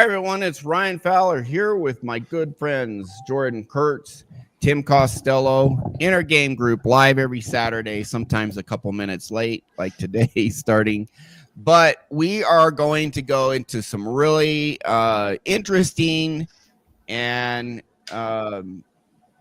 Hi, everyone. It's Ryan Fowler here with my good friends, Jordan Kurtz, Tim Costello, Inner Game Group, live every Saturday, sometimes a couple minutes late, like today starting. But we are going to go into some really interesting and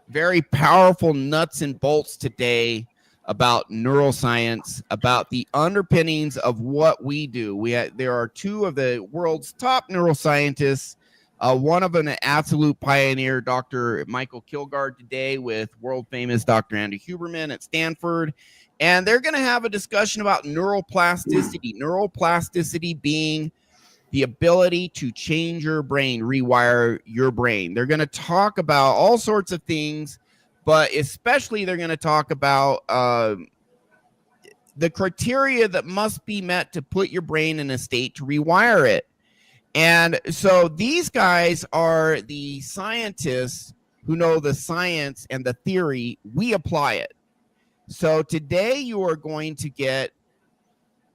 very powerful nuts and bolts today about neuroscience, about the underpinnings of what we do. There are two of the world's top neuroscientists, one of them an absolute pioneer, Dr. Michael Kilgard, today with world famous Dr. Andrew Huberman at Stanford. And they're going to have a discussion about neuroplasticity, neuroplasticity being the ability to change your brain, rewire your brain. They're going to talk about all sorts of things, but especially they're going to talk about the criteria that must be met to put your brain in a state to rewire it. And so these guys are the scientists who know the science and the theory. We apply it. So today you are going to get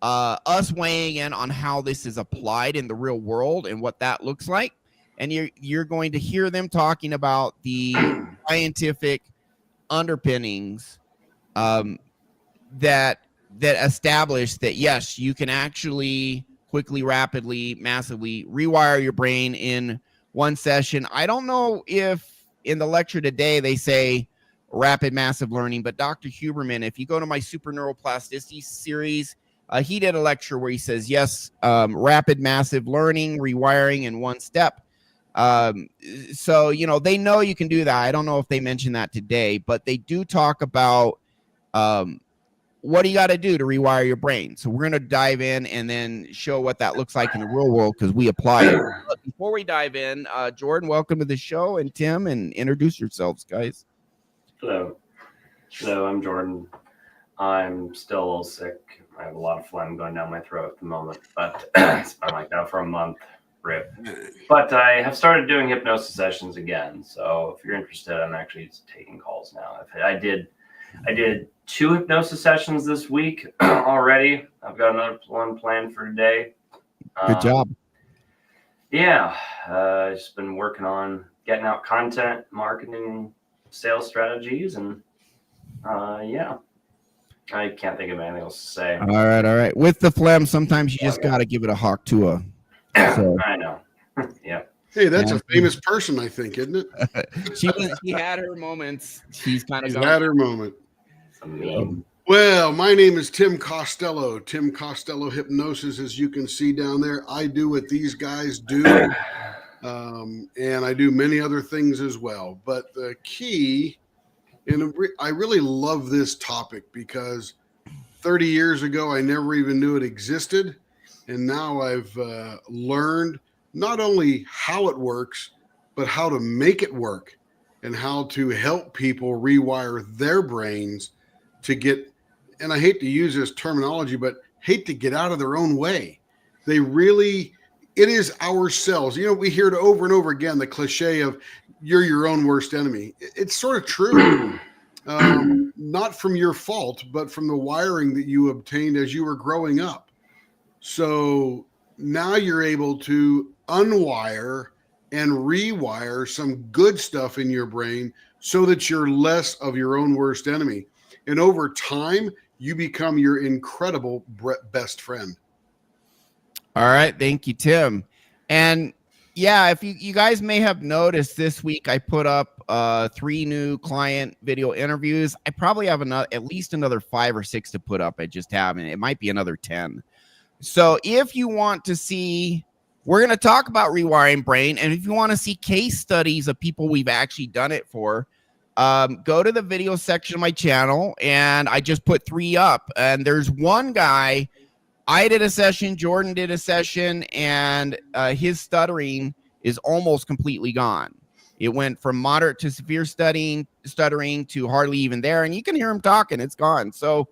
us weighing in on how this is applied in the real world and what that looks like. And you're going to hear them talking about the scientific underpinnings that establish that, yes, you can actually quickly, rapidly, massively rewire your brain in one session. I don't know if in the lecture today they say rapid massive learning, but Dr. Huberman, if you go to my Super Neuroplasticity series, he did a lecture where he says, yes, rapid massive learning, rewiring in one step. So, you know, they know you can do that. I don't know if they mentioned that today, but they do talk about what do you got to do to rewire your brain. So we're going to dive in and then show what that looks like in the real world because we apply it. But before we dive in, Jordan, welcome to the show, and Tim, and introduce yourselves, guys. Hello, I'm Jordan. I'm still a little sick. I have a lot of phlegm going down my throat at the moment, but it's been like that for a month. Rip. But I have started doing hypnosis sessions again. So if you're interested, I'm actually taking calls now. I did 2 hypnosis sessions this week already. I've got another one planned for today. Good job. Yeah, I've just been working on getting out content, marketing, sales strategies, and yeah. I can't think of anything else to say. All right. With the phlegm, sometimes you just got to give it a hawk to a. So. I know. Yeah. Hey, that's a famous person, I think, isn't it? she had her moments. She's had her moment. Meme. Well, my name is Tim Costello. Tim Costello Hypnosis, as you can see down there. I do what these guys do, and I do many other things as well. But the key, and I really love this topic because 30 years ago, I never even knew it existed. And now I've learned not only how it works, but how to make it work and how to help people rewire their brains to get, and I hate to use this terminology, but hate to get out of their own way. It is ourselves. You know, we hear it over and over again, the cliche of you're your own worst enemy. It's sort of true. Not from your fault, but from the wiring that you obtained as you were growing up. So now you're able to unwire and rewire some good stuff in your brain so that you're less of your own worst enemy. And over time, you become your incredible best friend. All right. Thank you, Tim. And yeah, if you guys may have noticed this week, I put up 3 new client video interviews. I probably have at least another 5 or 6 to put up. I just haven't. It might be another 10. So if you want to see, we're going to talk about rewiring brain. And if you want to see case studies of people we've actually done it for, go to the video section of my channel. And I just put 3 up. And there's one guy, I did a session, Jordan did a session, and his stuttering is almost completely gone. It went from moderate to severe stuttering to hardly even there. And you can hear him talking. It's gone. So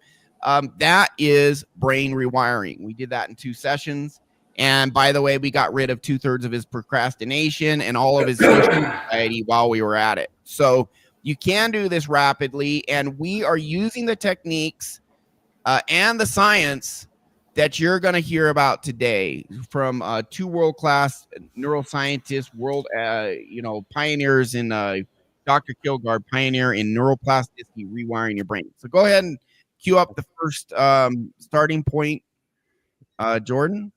that is brain rewiring. We did that in 2 sessions. And by the way, we got rid of 2/3 of his procrastination and all of his anxiety while we were at it. So you can do this rapidly. And we are using the techniques and the science that you're going to hear about today from two world-class neuroscientists, pioneers in Dr. Kilgard, pioneer in neuroplasticity, rewiring your brain. So go ahead and cue up the first starting point, Jordan.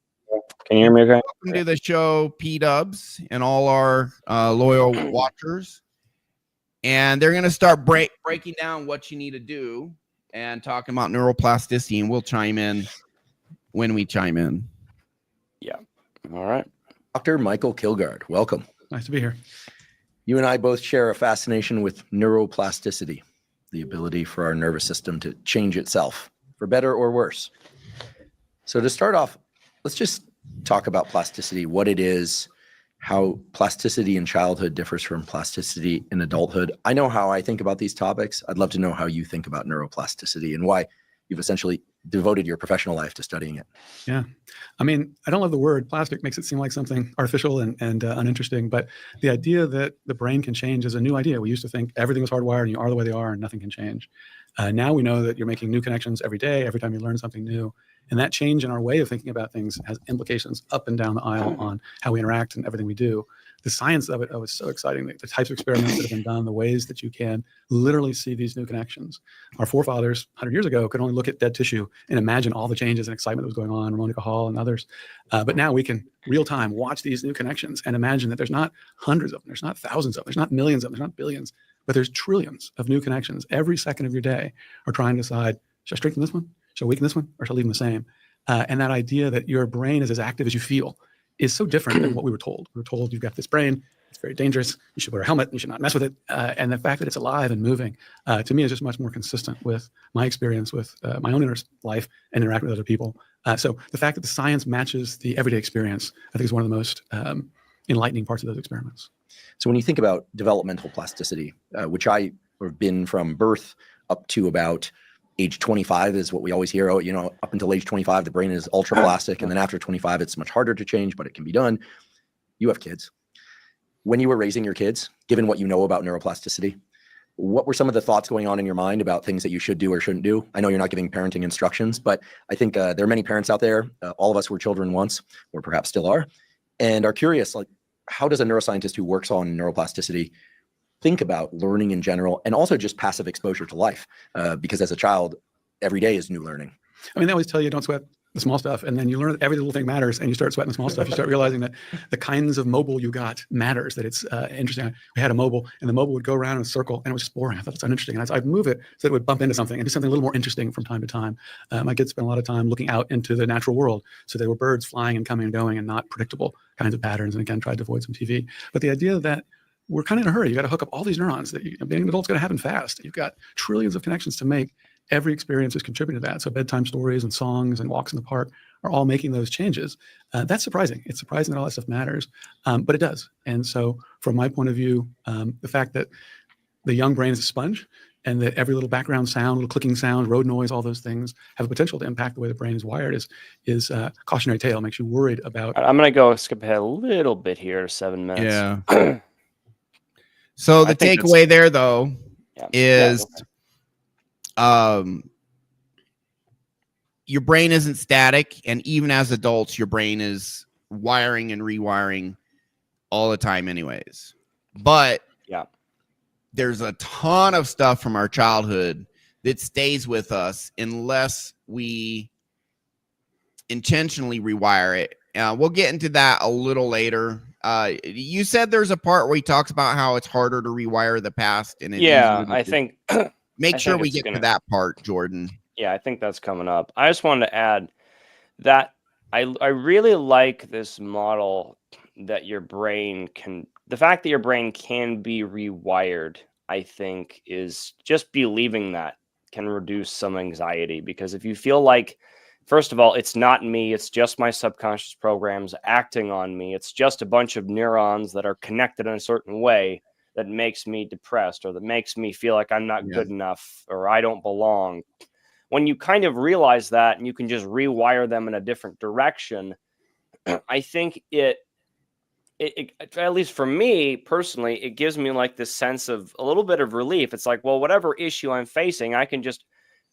Can you hear me okay? Welcome to the show, P-Dubs, and all our loyal watchers. And they're going to start breaking down what you need to do and talking about neuroplasticity, and we'll chime in when we chime in. Yeah. All right. Dr. Michael Kilgard, welcome. Nice to be here. You and I both share a fascination with neuroplasticity, the ability for our nervous system to change itself, for better or worse. So to start off, let's just talk about plasticity, what it is, how plasticity in childhood differs from plasticity in adulthood. I know how I think about these topics. I'd love to know how you think about neuroplasticity and why you've essentially devoted your professional life to studying it. Yeah. I mean, I don't love the word. Plastic makes it seem like something artificial and uninteresting, but the idea that the brain can change is a new idea. We used to think everything was hardwired and you are the way they are and nothing can change. Now we know that you're making new connections every day, every time you learn something new. And that change in our way of thinking about things has implications up and down the aisle on how we interact and everything we do. The science of it is so exciting. The types of experiments that have been done, the ways that you can literally see these new connections. Our forefathers 100 years ago could only look at dead tissue and imagine all the changes and excitement that was going on, Monica Hall and others. But now we can real time watch these new connections and imagine that there's not hundreds of them, there's not thousands of them, there's not millions of them, there's not billions, but there's trillions of new connections. Every second of your day are trying to decide, should I strengthen this one? Should I weaken this one? Or should I leave them the same? And that idea that your brain is as active as you feel is so different than what we were told. We were told you've got this brain, it's very dangerous, you should wear a helmet, you should not mess with it. And the fact that it's alive and moving, to me is just much more consistent with my experience with my own inner life and interacting with other people. So the fact that the science matches the everyday experience, I think is one of the most enlightening parts of those experiments. So when you think about developmental plasticity, which I have been from birth up to about age 25 is what we always hear. Oh, up until age 25, the brain is ultra plastic. And then after 25, it's much harder to change, but it can be done. You have kids. When you were raising your kids, given what you know about neuroplasticity, what were some of the thoughts going on in your mind about things that you should do or shouldn't do? I know you're not giving parenting instructions, but I think there are many parents out there. All of us were children once, or perhaps still are, and are curious, like, how does a neuroscientist who works on neuroplasticity think about learning in general, and also just passive exposure to life? Because as a child, every day is new learning. I mean, they always tell you don't sweat the small stuff, and then you learn that every little thing matters, and you start sweating the small stuff. You start realizing that the kinds of mobile you got matters, that it's interesting. We had a mobile, and the mobile would go around in a circle, and it was just boring. I thought it's uninteresting. And I'd move it so that it would bump into something and do something a little more interesting from time to time. My kids spent a lot of time looking out into the natural world. So they were birds flying and coming and going and not predictable kinds of patterns, and again, tried to avoid some TV. But the idea that we're kind of in a hurry. You got to hook up all these neurons. That being an adult's going to happen fast. You've got trillions of connections to make. Every experience is contributing to that. So bedtime stories and songs and walks in the park are all making those changes. That's surprising. It's surprising that all that stuff matters, but it does. And so from my point of view, the fact that the young brain is a sponge and that every little background sound, little clicking sound, road noise, all those things have the potential to impact the way the brain is wired is a cautionary tale. Makes you worried about. I'm going to go skip ahead a little bit here to 7 minutes. Yeah. So the takeaway there, though, is your brain isn't static, and even as adults, your brain is wiring and rewiring all the time anyways. But there's a ton of stuff from our childhood that stays with us unless we intentionally rewire it. We'll get into that a little later. You said there's a part where he talks about how it's harder to rewire the past. And I think make sure we get to that part, Jordan. Yeah, I think that's coming up. I just wanted to add that I really like this model that your brain can, the fact that your brain can be rewired, I think is just believing that can reduce some anxiety. Because if you feel like, first of all, it's not me, it's just my subconscious programs acting on me, it's just a bunch of neurons that are connected in a certain way that makes me depressed, or that makes me feel like I'm not good enough, or I don't belong. When you kind of realize that and you can just rewire them in a different direction, I think it at least for me personally, it gives me like this sense of a little bit of relief. It's like, well, whatever issue I'm facing, I can just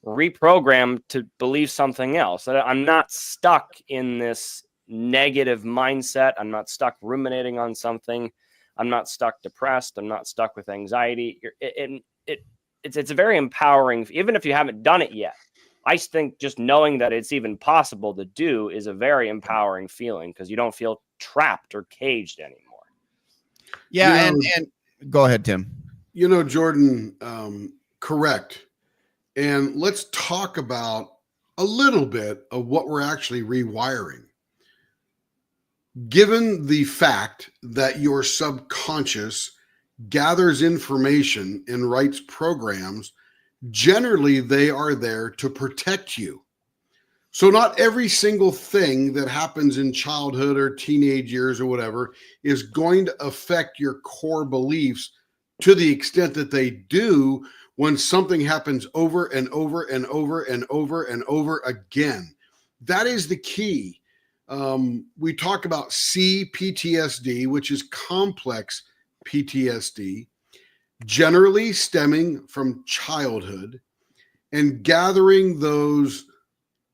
reprogrammed to believe something else. I'm not stuck in this negative mindset. I'm not stuck ruminating on something. I'm not stuck depressed. I'm not stuck with anxiety. It's a very empowering, even if you haven't done it yet. I think just knowing that it's even possible to do is a very empowering feeling, because you don't feel trapped or caged anymore. Yeah, and go ahead, Tim. You know, Jordan, correct. And let's talk about a little bit of what we're actually rewiring. Given the fact that your subconscious gathers information and writes programs, generally they are there to protect you. So not every single thing that happens in childhood or teenage years or whatever is going to affect your core beliefs to the extent that they do when something happens over and over and over and over and over again. That is the key. We talk about CPTSD, which is complex PTSD, generally stemming from childhood, and gathering those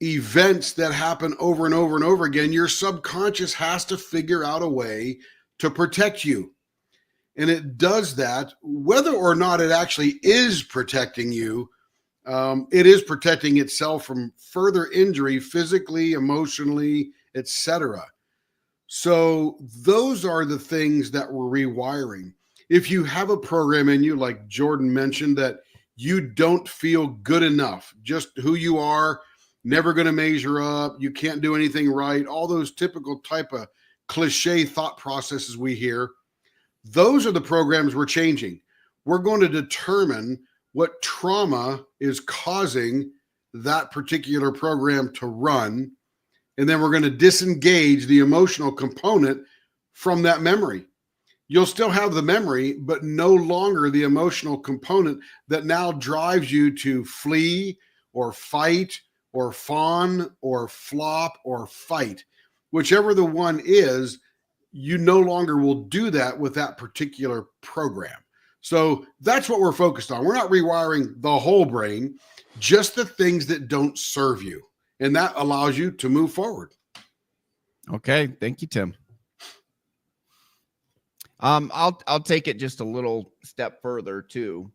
events that happen over and over and over again. Your subconscious has to figure out a way to protect you. And it does that, whether or not it actually is protecting you. It is protecting itself from further injury, physically, emotionally, etc. So those are the things that we're rewiring. If you have a program in you, like Jordan mentioned, that you don't feel good enough, just who you are, never going to measure up, you can't do anything right, all those typical type of cliche thought processes we hear, those are the programs we're changing. We're going to determine what trauma is causing that particular program to run. And then we're going to disengage the emotional component from that memory. You'll still have the memory, but no longer the emotional component that now drives you to flee or fight or fawn or flop or fight. Whichever the one is, you no longer will do that with that particular program. So that's what we're focused on. We're not rewiring the whole brain, just the things that don't serve you. And that allows you to move forward. Okay. Thank you, Tim. I'll take it just a little step further too.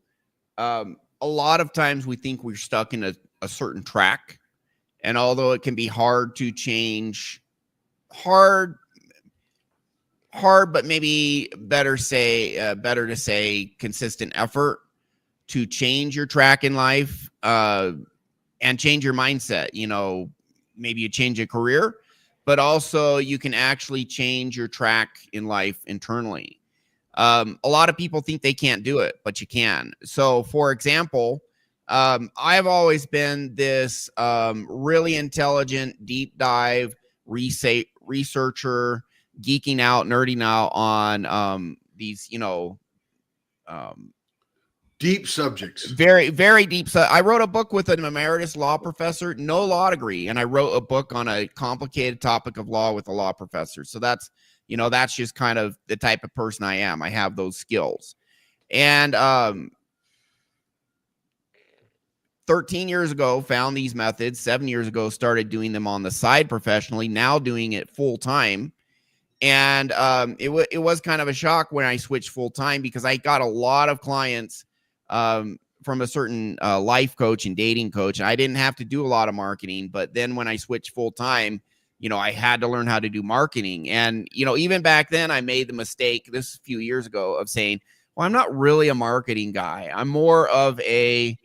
A lot of times we think we're stuck in a certain track. And although it can be hard to change, hard, but maybe better to say consistent effort to change your track in life, and change your mindset. You know, maybe you change a career, but also you can actually change your track in life internally. A lot of people think they can't do it, but you can. So for example, I've always been this really intelligent, deep dive researcher, geeking out, nerding out on these, deep subjects. Very, very deep. So I wrote a book with an emeritus law professor, no law degree, and I wrote a book on a complicated topic of law with a law professor. So that's just kind of the type of person I am. I have those skills. And 13 years ago, found these methods. 7 years ago, started doing them on the side professionally, now doing it full time. And it was kind of a shock when I switched full time, because I got a lot of clients from a certain life coach and dating coach. I didn't have to do a lot of marketing, but then when I switched full time, I had to learn how to do marketing. And, even back then I made the mistake this a few years ago of saying, well, I'm not really a marketing guy. I'm more of a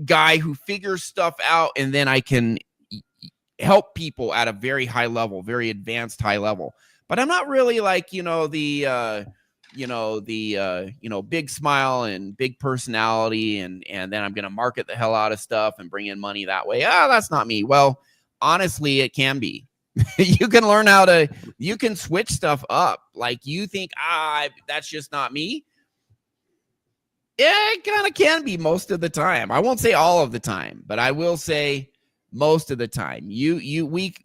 guy who figures stuff out, and then I can help people at a very high level, very advanced high level. But I'm not really like, the big smile and big personality. And then I'm going to market the hell out of stuff and bring in money that way. That's not me. Well, honestly, it can be. You can learn you can switch stuff up. Like you think, that's just not me. Yeah, it kind of can be most of the time. I won't say all of the time, but I will say most of the time.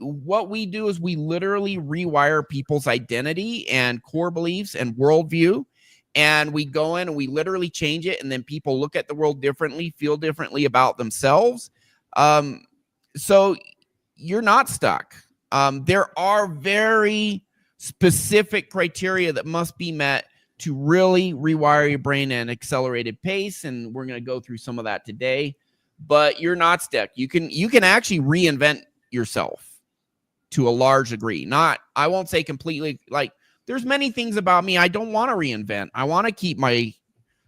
What we do is we literally rewire people's identity and core beliefs and worldview. and we go in and we literally change it, and then people look at the world differently, feel differently about themselves. So you're not stuck. There are very specific criteria that must be met to really rewire your brain at an accelerated pace, and we're going to go through some of that today. But you're not stuck. You can actually reinvent yourself to a large degree. Not, I won't say completely. Like, there's many things about me I don't want to reinvent. I want to keep my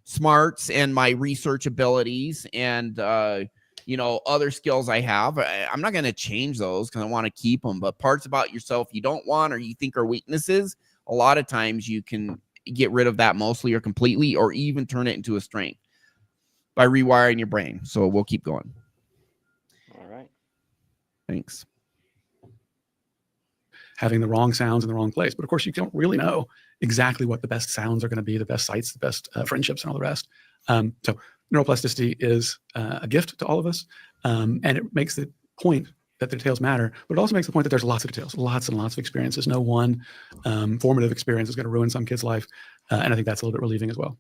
smarts and my research abilities and other skills I have. I'm not going to change those because I want to keep them. But parts about yourself you don't want or you think are weaknesses, a lot of times you can get rid of that mostly or completely, or even turn it into a strength by rewiring your brain. So we'll keep going. All right. Thanks. Having the wrong sounds in the wrong place. But of course, you don't really know exactly what the best sounds are going to be, the best sights, the best friendships, and all the rest. So neuroplasticity is a gift to all of us. And it makes the point that the details matter, but it also makes the point that there's lots of details, lots and lots of experiences. No one formative experience is going to ruin some kid's life. And I think that's a little bit relieving as well.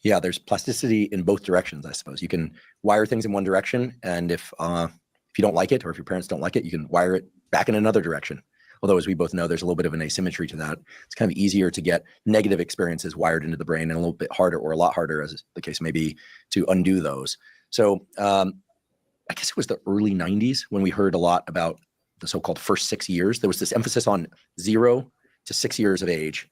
Yeah, there's plasticity in both directions, I suppose. You can wire things in one direction, and if you don't like it, or if your parents don't like it, you can wire it back in another direction. Although, as we both know, there's a little bit of an asymmetry to that. It's kind of easier to get negative experiences wired into the brain, and a little bit harder, or a lot harder, as the case may be, to undo those. So I guess it was the early 90s when we heard a lot about the so-called first 6 years. There was this emphasis on 0 to 6 years of age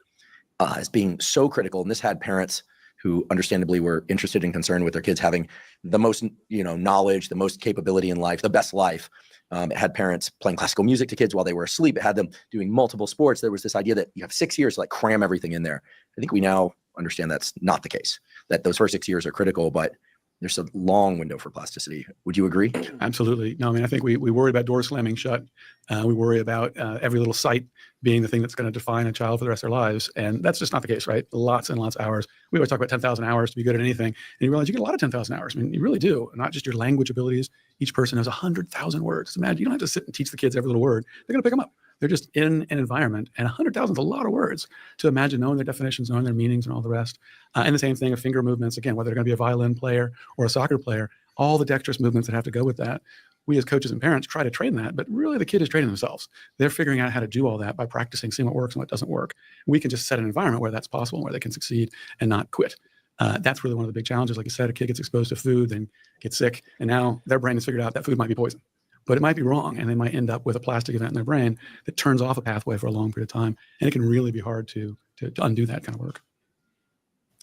as being so critical. And this had parents who understandably were interested and concerned with their kids having the most, knowledge, the most capability in life, the best life. It had parents playing classical music to kids while they were asleep. It had them doing multiple sports. There was this idea that you have 6 years to like cram everything in there. I think we now understand that's not the case, that those first 6 years are critical, but there's a long window for plasticity. Would you agree? Absolutely. No, I mean, I think we worry about doors slamming shut. We worry about every little sight being the thing that's going to define a child for the rest of their lives. And that's just not the case, right? Lots and lots of hours. We always talk about 10,000 hours to be good at anything. And you realize you get a lot of 10,000 hours. I mean, you really do. Not just your language abilities. Each person has 100,000 words. Imagine, you don't have to sit and teach the kids every little word. They're going to pick them up. They're just in an environment, and 100,000 is a lot of words to imagine, knowing their definitions, knowing their meanings, and all the rest. And the same thing of finger movements. Again, whether they're going to be a violin player or a soccer player, all the dexterous movements that have to go with that. We as coaches and parents try to train that, but really the kid is training themselves. They're figuring out how to do all that by practicing, seeing what works and what doesn't work. We can just set an environment where that's possible, where they can succeed and not quit. That's really one of the big challenges. Like you said, a kid gets exposed to food, then gets sick, and now their brain has figured out that food might be poison. But it might be wrong, and they might end up with a plastic event in their brain that turns off a pathway for a long period of time. And it can really be hard to undo that kind of work.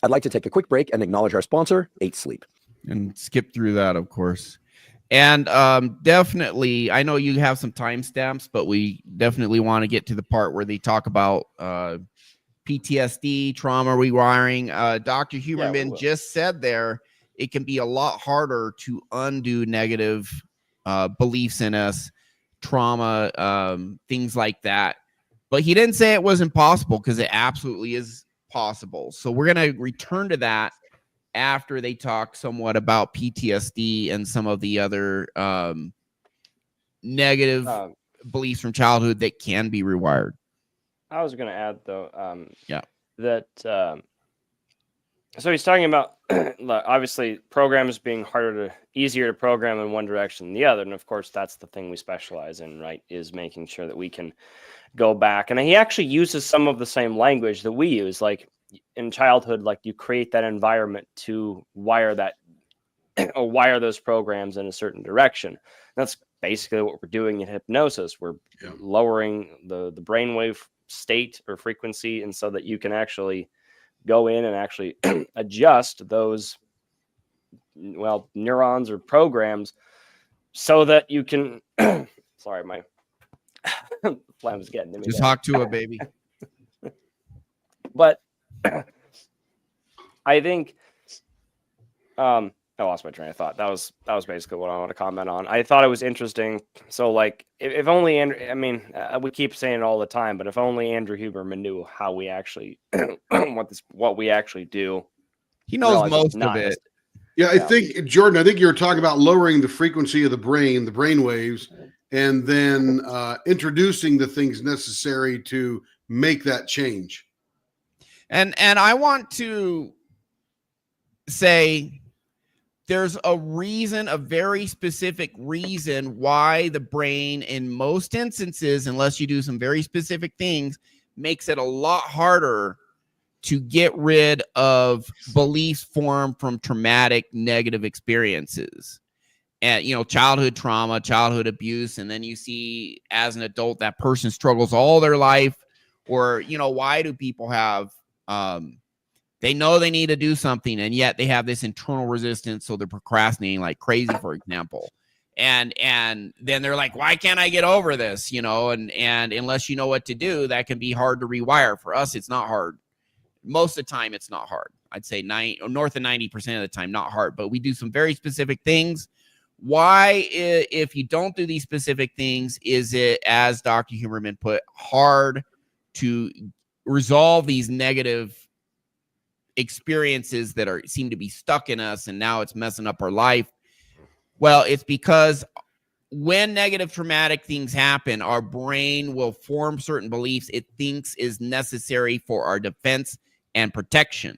I'd like to take a quick break and acknowledge our sponsor, 8 Sleep. And skip through that, of course. And definitely, I know you have some timestamps, but we definitely want to get to the part where they talk about PTSD, trauma rewiring. Dr. Huberman just said there, it can be a lot harder to undo negative beliefs in us, trauma, things like that. But he didn't say it was impossible, because it absolutely is possible. So we're going to return to that after they talk somewhat about PTSD and some of the other negative beliefs from childhood that can be rewired. I was going to add, though, that so he's talking about obviously programs being easier to program in one direction than the other. And of course, that's the thing we specialize in, right? Is making sure that we can go back. And he actually uses some of the same language that we use, like in childhood, like you create that environment to wire that or wire those programs in a certain direction. That's basically what we're doing in hypnosis. We're lowering the brainwave state or frequency, and so that you can actually go in and actually adjust those neurons or programs so that you can sorry, my phlegm's getting to me. Just talk to a baby. But I think I lost my train of thought. That was basically what I want to comment on. I thought it was interesting. So, like, if only Andrew, I mean, we keep saying it all the time, but if only Andrew Huberman knew how we actually what we actually do. He knows most of it. Yeah, I think, Jordan, you're talking about lowering the frequency of the brain waves, and then introducing the things necessary to make that change. And I want to say there's a reason, a very specific reason why the brain in most instances, unless you do some very specific things, makes it a lot harder to get rid of beliefs formed from traumatic negative experiences. And, you know, childhood trauma, childhood abuse, and then you see as an adult that person struggles all their life. Or, you know, why do people have they know they need to do something and yet they have this internal resistance, so they're procrastinating like crazy, for example. And then they're like, why can't I get over this? You know, and unless you know what to do, that can be hard to rewire. For us, it's not hard. Most of the time, it's not hard. I'd say north of 90% of the time, not hard. But we do some very specific things. Why, if you don't do these specific things, is it, as Dr. Huberman put, hard to resolve these negative experiences that seem to be stuck in us, and now it's messing up our life? Well, it's because when negative traumatic things happen, our brain will form certain beliefs it thinks is necessary for our defense and protection.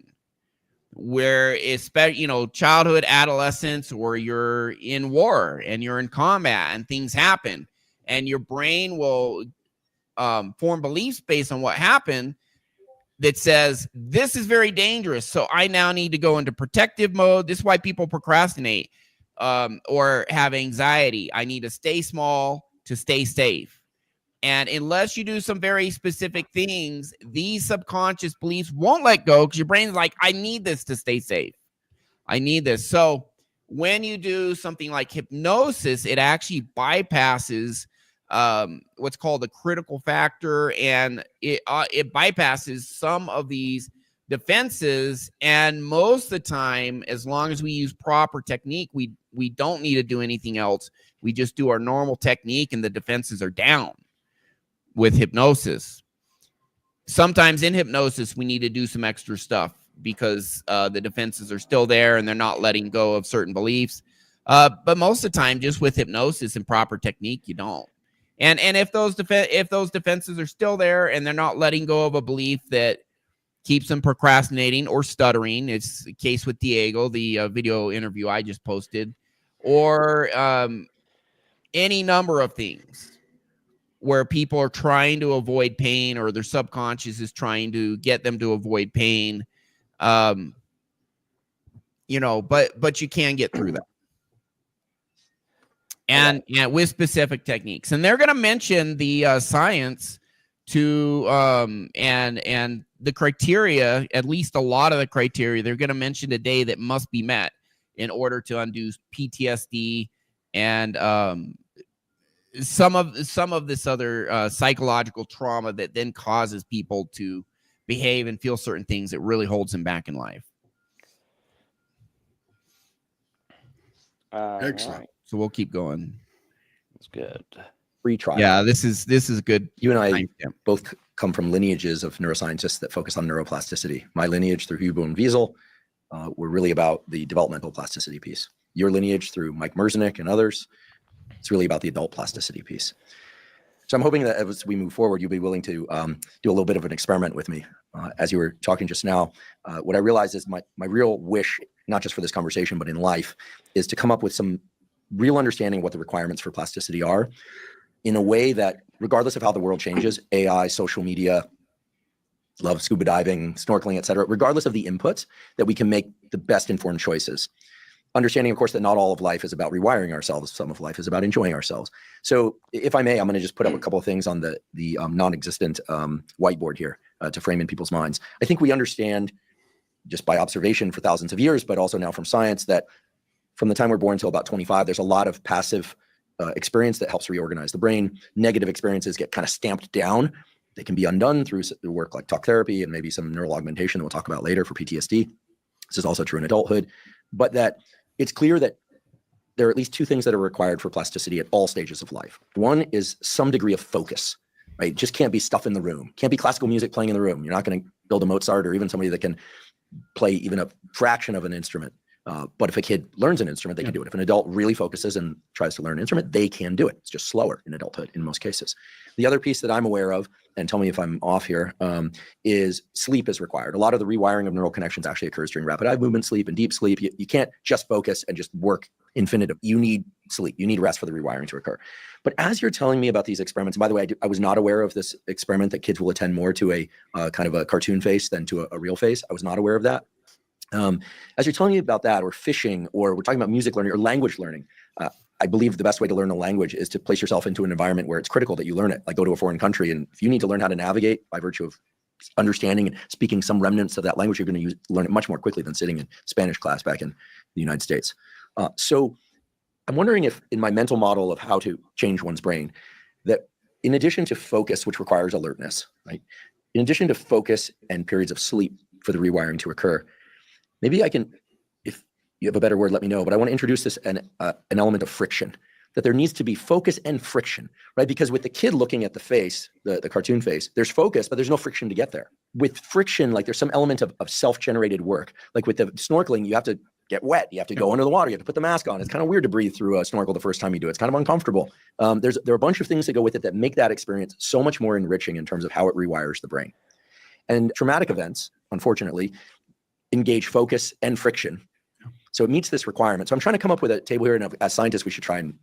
Where, especially, you know, childhood, adolescence, or you're in war and you're in combat and things happen, and your brain will form beliefs based on what happened that says, this is very dangerous, so I now need to go into protective mode. This is why people procrastinate or have anxiety. I need to stay small to stay safe. And unless you do some very specific things, these subconscious beliefs won't let go, because your brain's like, I need this to stay safe. I need this. So when you do something like hypnosis, it actually bypasses what's called the critical factor, and it bypasses some of these defenses. And most of the time, as long as we use proper technique, we don't need to do anything else. We just do our normal technique and the defenses are down with hypnosis. Sometimes in hypnosis, we need to do some extra stuff because the defenses are still there and they're not letting go of certain beliefs. But most of the time, just with hypnosis and proper technique, you don't. And if those defenses are still there and they're not letting go of a belief that keeps them procrastinating or stuttering, it's the case with Diego, the video interview I just posted, or any number of things where people are trying to avoid pain, or their subconscious is trying to get them to avoid pain, you know, but you can get through that. And with specific techniques, and they're going to mention the science to and the criteria, at least a lot of the criteria they're going to mention today that must be met in order to undo PTSD and some of this other psychological trauma that then causes people to behave and feel certain things that really holds them back in life. Excellent. Right. So we'll keep going. That's good. Free trial. Yeah, this is good. You and I both come from lineages of neuroscientists that focus on neuroplasticity. My lineage through Huberman and Wiesel were really about the developmental plasticity piece. Your lineage through Mike Merzenick and others, it's really about the adult plasticity piece. So I'm hoping that as we move forward, you'll be willing to do a little bit of an experiment with me. As you were talking just now, what I realized is my real wish, not just for this conversation, but in life, is to come up with some real understanding of what the requirements for plasticity are, in a way that, regardless of how the world changes, AI, social media, love scuba diving, snorkeling, et cetera, regardless of the inputs, that we can make the best informed choices. Understanding, of course, that not all of life is about rewiring ourselves. Some of life is about enjoying ourselves. So if I may, I'm going to just put up a couple of things on the non-existent whiteboard here to frame in people's minds. I think we understand, just by observation for thousands of years, but also now from science, that from the time we're born until about 25, there's a lot of passive experience that helps reorganize the brain. Negative experiences get kind of stamped down. They can be undone through work like talk therapy and maybe some neural augmentation that we'll talk about later for PTSD. This is also true in adulthood. But that it's clear that there are at least two things that are required for plasticity at all stages of life. One is some degree of focus, right? It just can't be stuff in the room. Can't be classical music playing in the room. You're not going to build a Mozart or even somebody that can play even a fraction of an instrument But if a kid learns an instrument, they can do it. If an adult really focuses and tries to learn an instrument, they can do it. It's just slower in adulthood in most cases. The other piece that I'm aware of, and tell me if I'm off here, is sleep is required. A lot of the rewiring of neural connections actually occurs during rapid eye movement sleep and deep sleep. You can't just focus and just work infinitive. You need sleep. You need rest for the rewiring to occur. But as you're telling me about these experiments, and by the way, I was not aware of this experiment that kids will attend more to a kind of a cartoon face than to a real face. I was not aware of that. As you're telling me about that, or fishing, or we're talking about music learning or language learning, I believe the best way to learn a language is to place yourself into an environment where it's critical that you learn it. Like go to a foreign country, and if you need to learn how to navigate by virtue of understanding and speaking some remnants of that language, you're going to learn it much more quickly than sitting in Spanish class back in the United States. So I'm wondering if in my mental model of how to change one's brain, that in addition to focus, which requires alertness, right? In addition to focus and periods of sleep for the rewiring to occur, maybe I can, if you have a better word, let me know, but I want to introduce this an element of friction, that there needs to be focus and friction, right? Because with the kid looking at the face, the cartoon face, there's focus, but there's no friction to get there. With friction, like there's some element of self-generated work. Like with the snorkeling, you have to get wet. You have to go under the water. You have to put the mask on. It's kind of weird to breathe through a snorkel the first time you do it. It's kind of uncomfortable. There are a bunch of things that go with it that make that experience so much more enriching in terms of how it rewires the brain. And traumatic events, unfortunately, engage focus and friction. So it meets this requirement. So I'm trying to come up with a table here, and as scientists, we should try and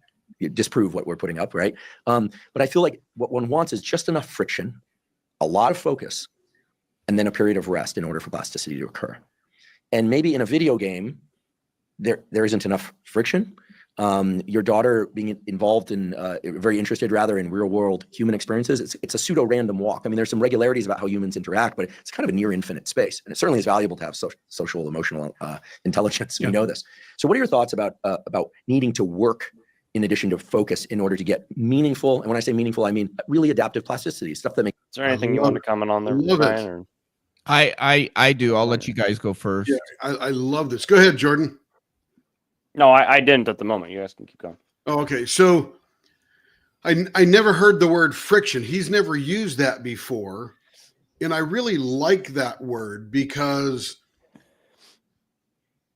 disprove what we're putting up, right? But I feel like what one wants is just enough friction, a lot of focus, and then a period of rest in order for plasticity to occur. And maybe in a video game, there isn't enough friction. Your daughter being involved in, very interested rather in real world human experiences, it's a pseudo random walk. I mean, there's some regularities about how humans interact, but it's kind of a near infinite space. And it certainly is valuable to have social, emotional intelligence. We know this. So what are your thoughts about needing to work in addition to focus in order to get meaningful? And when I say meaningful, I mean really adaptive plasticity, stuff that makes. Is there anything you want to comment on there, Ryan? Or? I do. I'll let you guys go first. Yeah, I love this. Go ahead, Jordan. No, I didn't at the moment. You guys can keep going. Oh, okay. So I never heard the word friction. He's never used that before. And I really like that word because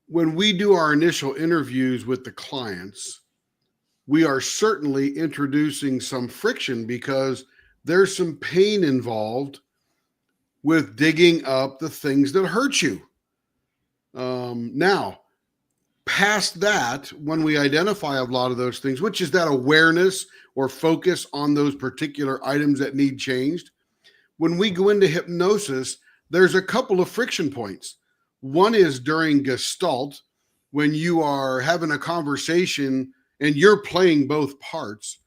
when we do our initial interviews with the clients, we are certainly introducing some friction because there's some pain involved with digging up the things that hurt you. Now, past that, when we identify a lot of those things, which is that awareness or focus on those particular items that need changed, when we go into hypnosis, there's a couple of friction points. One is during Gestalt, when you are having a conversation and you're playing both parts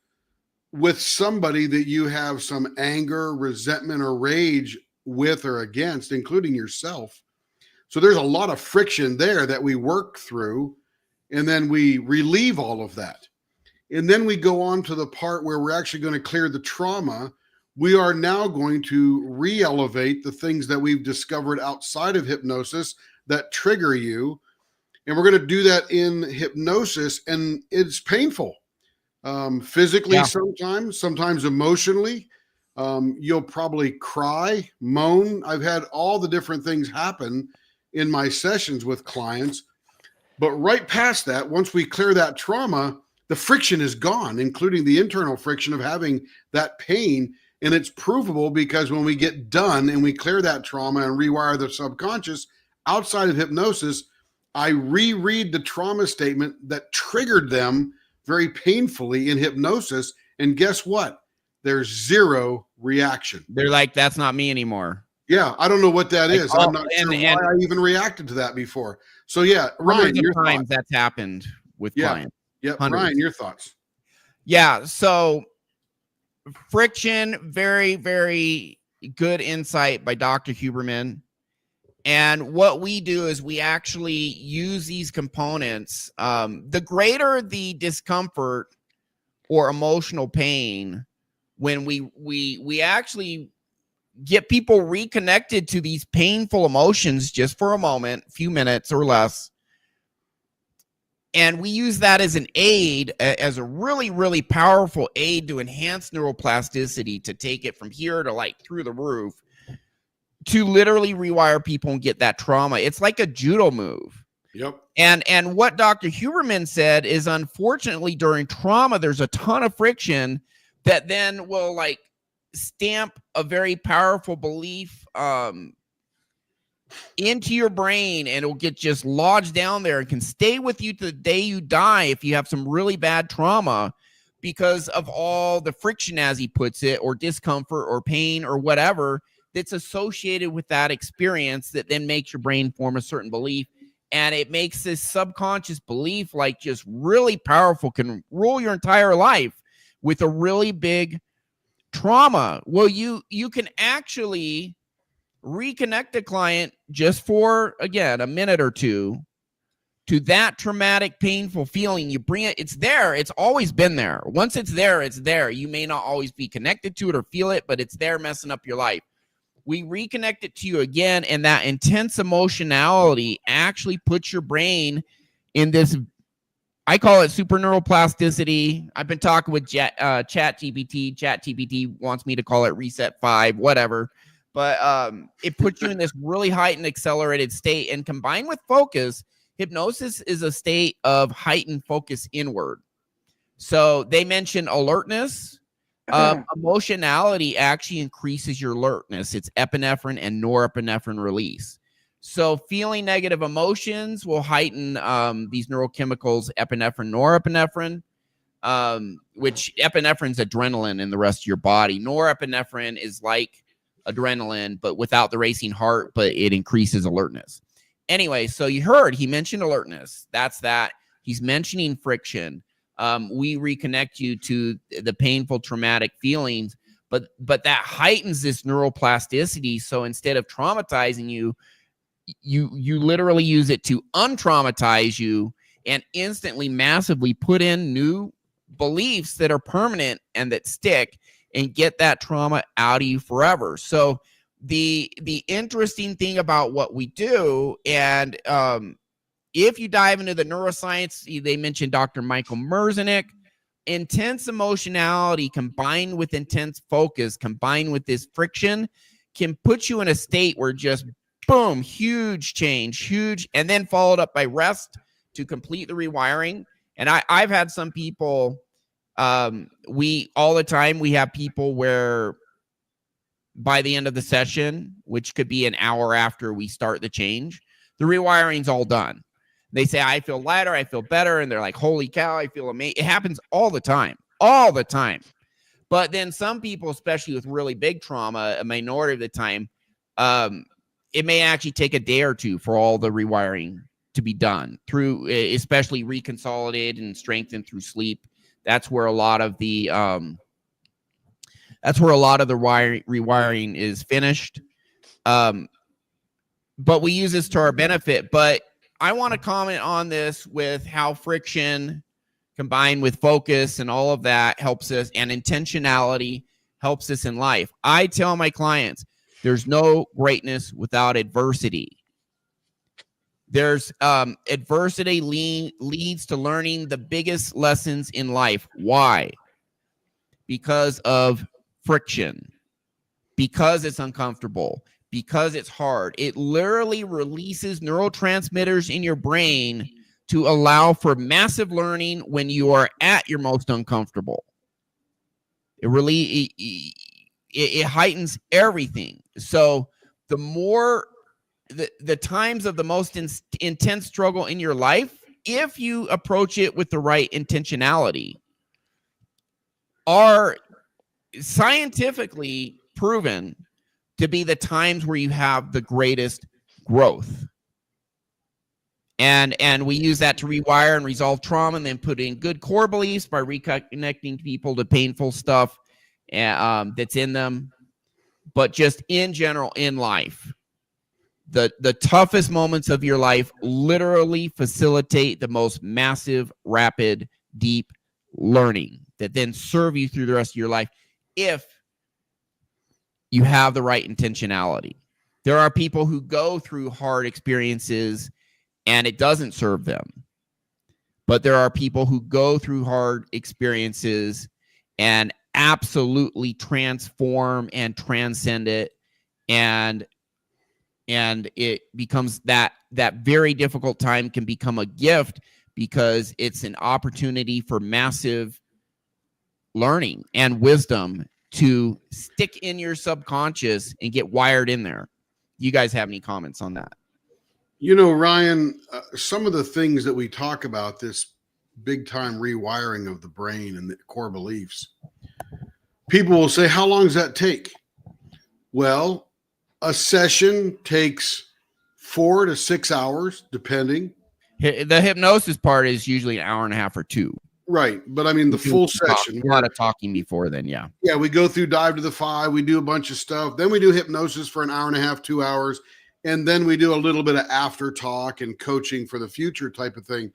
with somebody that you have some anger, resentment, or rage with or against, including yourself. So there's a lot of friction there that we work through, and then we relieve all of that. And then we go on to the part where we're actually going to clear the trauma. We are now going to re-elevate the things that we've discovered outside of hypnosis that trigger you. And we're going to do that in hypnosis, and it's painful. Physically, sometimes emotionally. You'll probably cry, moan. I've had all the different things happen in my sessions with clients. But right past that, once we clear that trauma, the friction is gone, including the internal friction of having that pain. And it's provable because when we get done and we clear that trauma and rewire the subconscious outside of hypnosis, I reread the trauma statement that triggered them very painfully in hypnosis. And guess what? There's zero reaction. They're like, that's not me anymore. Yeah, I don't know what that is. Oh, I'm not sure why I even reacted to that before. So yeah, Ryan, your times that's happened with clients. Yeah, Hundreds. Ryan, your thoughts. Yeah, so friction, very, very good insight by Dr. Huberman. And what we do is we actually use these components. The greater the discomfort or emotional pain, when we actually get people reconnected to these painful emotions just for a moment, a few minutes or less. And we use that as an aid, as a really, really powerful aid to enhance neuroplasticity, to take it from here to like through the roof, to literally rewire people and get that trauma. It's like a judo move. Yep. And what Dr. Huberman said is, unfortunately, during trauma, there's a ton of friction that then will like stamp a very powerful belief into your brain, and it'll get just lodged down there and can stay with you to the day you die if you have some really bad trauma, because of all the friction, as he puts it, or discomfort or pain or whatever that's associated with that experience, that then makes your brain form a certain belief. And it makes this subconscious belief like just really powerful, can rule your entire life with a really big trauma. Well, you can actually reconnect a client just for, again, a minute or two to that traumatic, painful feeling. You bring it, it's there. It's always been there. Once it's there, it's there. You may not always be connected to it or feel it, but it's there messing up your life. We reconnect it to you again, and that intense emotionality actually puts your brain in this, I call it super neuroplasticity. I've been talking with ChatGPT. ChatGPT wants me to call it Reset 5, whatever. But it puts you in this really heightened, accelerated state. And combined with focus, hypnosis is a state of heightened focus inward. So they mention alertness. Emotionality actually increases your alertness. It's epinephrine and norepinephrine release. So feeling negative emotions will heighten these neurochemicals, epinephrine, norepinephrine, which epinephrine is adrenaline in the rest of your body. Norepinephrine is like adrenaline, but without the racing heart, but it increases alertness. Anyway, so you heard he mentioned alertness. That's that. He's mentioning friction. We reconnect you to the painful, traumatic feelings, but that heightens this neuroplasticity. So instead of traumatizing you, you literally use it to untraumatize you and instantly, massively put in new beliefs that are permanent and that stick, and get that trauma out of you forever. So the interesting thing about what we do, and if you dive into the neuroscience, they mentioned Dr. Michael Merzenich, intense emotionality combined with intense focus, combined with this friction, can put you in a state where just boom, huge change, huge, and then followed up by rest to complete the rewiring. And I've had some people, we all the time, we have people where by the end of the session, which could be an hour after we start the change, the rewiring's all done. They say, I feel lighter, I feel better. And they're like, holy cow, I feel amazing. It happens all the time. But then some people, especially with really big trauma, a minority of the time, it may actually take a day or two for all the rewiring to be done through, especially reconsolidated and strengthened through sleep. That's where a lot of the rewiring is finished. But we use this to our benefit. But I want to comment on this with how friction combined with focus and all of that helps us, and intentionality helps us in life. I tell my clients, there's no greatness without adversity. There's adversity leads to learning the biggest lessons in life. Why? Because of friction, because it's uncomfortable, because it's hard. It literally releases neurotransmitters in your brain to allow for massive learning when you are at your most uncomfortable. It heightens everything. So the more the times of the most intense struggle in your life, if you approach it with the right intentionality, are scientifically proven to be the times where you have the greatest growth. And we use that to rewire and resolve trauma, and then put in good core beliefs by reconnecting people to painful stuff that's in them. But just in general, in life, the toughest moments of your life literally facilitate the most massive, rapid, deep learning that then serve you through the rest of your life if you have the right intentionality. There are people who go through hard experiences and it doesn't serve them. But there are people who go through hard experiences and absolutely transform and transcend it, and it becomes that very difficult time can become a gift because it's an opportunity for massive learning and wisdom to stick in your subconscious and get wired in there. You guys have any comments on that? You know, Ryan, some of the things that we talk about, this big time rewiring of the brain and the core beliefs, people will say, how long does that take? Well, a session takes 4 to 6 hours, depending. The hypnosis part is usually an hour and a half or 2. Right. But I mean, the full session. A lot of talking before then, yeah. Yeah, we go through Dive to the 5. We do a bunch of stuff. Then we do hypnosis for an hour and a half, 2 hours. And then we do a little bit of after talk and coaching for the future type of thing.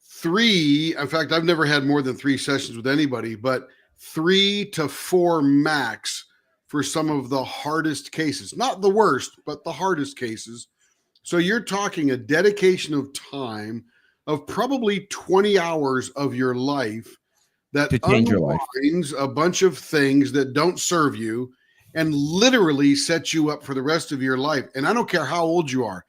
3, in fact, I've never had more than 3 sessions with anybody, but 3 to 4 max for some of the hardest cases. Not the worst, but the hardest cases. So you're talking a dedication of time of probably 20 hours of your life that unwinds a bunch of things that don't serve you and literally set you up for the rest of your life. And I don't care how old you are.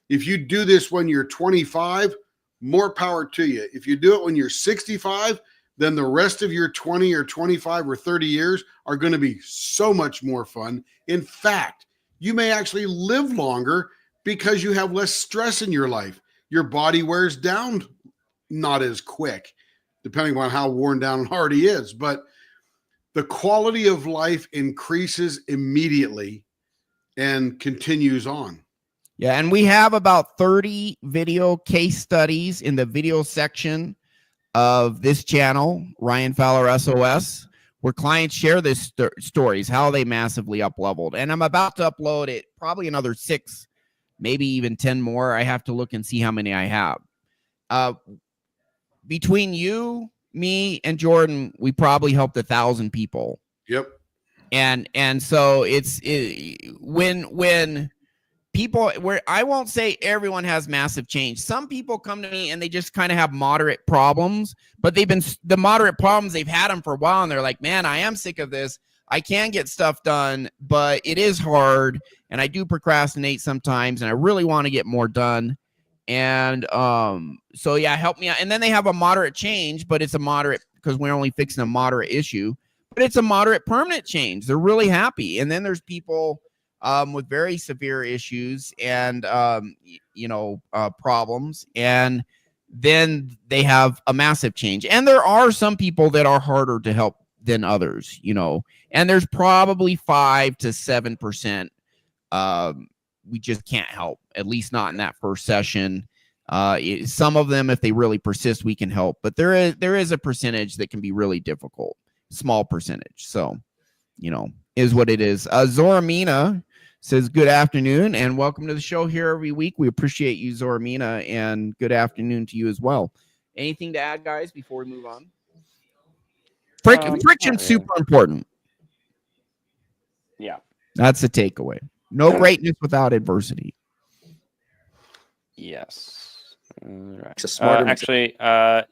If you do this when you're 25, more power to you. If you do it when you're 65, then the rest of your 20 or 25 or 30 years are going to be so much more fun. In fact, you may actually live longer because you have less stress in your life. Your body wears down not as quick, depending on how worn down and hard he is. But the quality of life increases immediately and continues on. Yeah, and we have about 30 video case studies in the video section of this channel, RyanFowlerSOS, where clients share this stories, how they massively up-leveled. And I'm about to upload it, probably another 6, maybe even 10 more. I have to look and see how many I have. Between you, me, and Jordan, we probably helped 1,000 people. Yep. And so when people, where I won't say everyone has massive change. Some people come to me and they just kind of have moderate problems, but the moderate problems, they've had them for a while, and they're like, man, I am sick of this. I can get stuff done, but it is hard, and I do procrastinate sometimes, and I really want to get more done. And so yeah, help me out. And then they have a moderate change, but it's a moderate because we're only fixing a moderate issue, but it's a moderate permanent change. They're really happy. And then there's people with very severe issues and problems, and then they have a massive change. And there are some people that are harder to help than others, and there's probably 5 to 7% we just can't help, at least not in that first session. Some of them, if they really persist, we can help, but there is a percentage that can be really difficult, small percentage. So, is what it is. Zoramina says, good afternoon and welcome to the show here every week. We appreciate you, Zoramina, and good afternoon to you as well. Anything to add, guys, before we move on? Friction's super important. Yeah. That's the takeaway. No greatness without adversity. Yes. Right. Actually,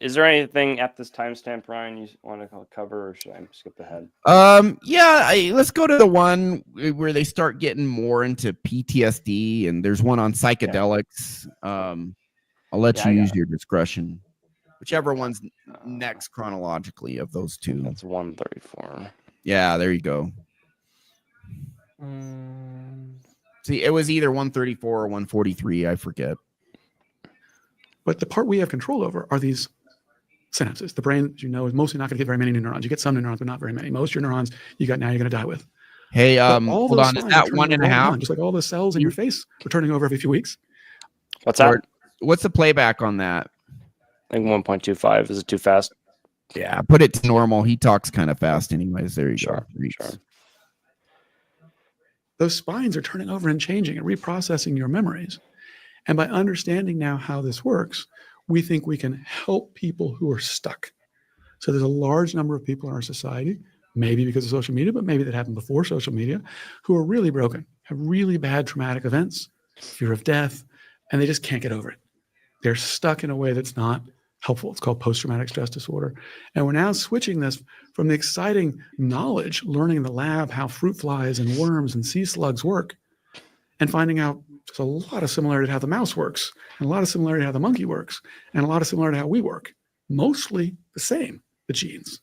is there anything at this timestamp, Ryan, you want to cover, or should I skip ahead? Let's go to the one where they start getting more into PTSD, and there's one on psychedelics. I'll let you use your discretion. Whichever one's next chronologically of those two. That's 134. Yeah, there you go. See, it was either 134 or 143. I forget. But the part we have control over are these synapses. The brain, as you know, is mostly not going to get very many new neurons. You get some new neurons, but not very many. Most of your neurons you got now, you're going to die with. Hey, hold on. Is that 1.5? Just like all the cells in your face are turning over every few weeks. What's that? What's the playback on that? I think 1.25. Is it too fast? Yeah, put it to normal. He talks kind of fast anyways. There you go. Sure. Those spines are turning over and changing and reprocessing your memories. And by understanding now how this works, we think we can help people who are stuck. So there's a large number of people in our society, maybe because of social media, but maybe that happened before social media, who are really broken, have really bad traumatic events, fear of death, and they just can't get over it. They're stuck in a way that's not helpful. It's called post-traumatic stress disorder. And we're now switching this from the exciting knowledge, learning in the lab how fruit flies and worms and sea slugs work, and finding out there's a lot of similarity to how the mouse works, and a lot of similarity to how the monkey works, and a lot of similarity to how we work. Mostly the same, the genes.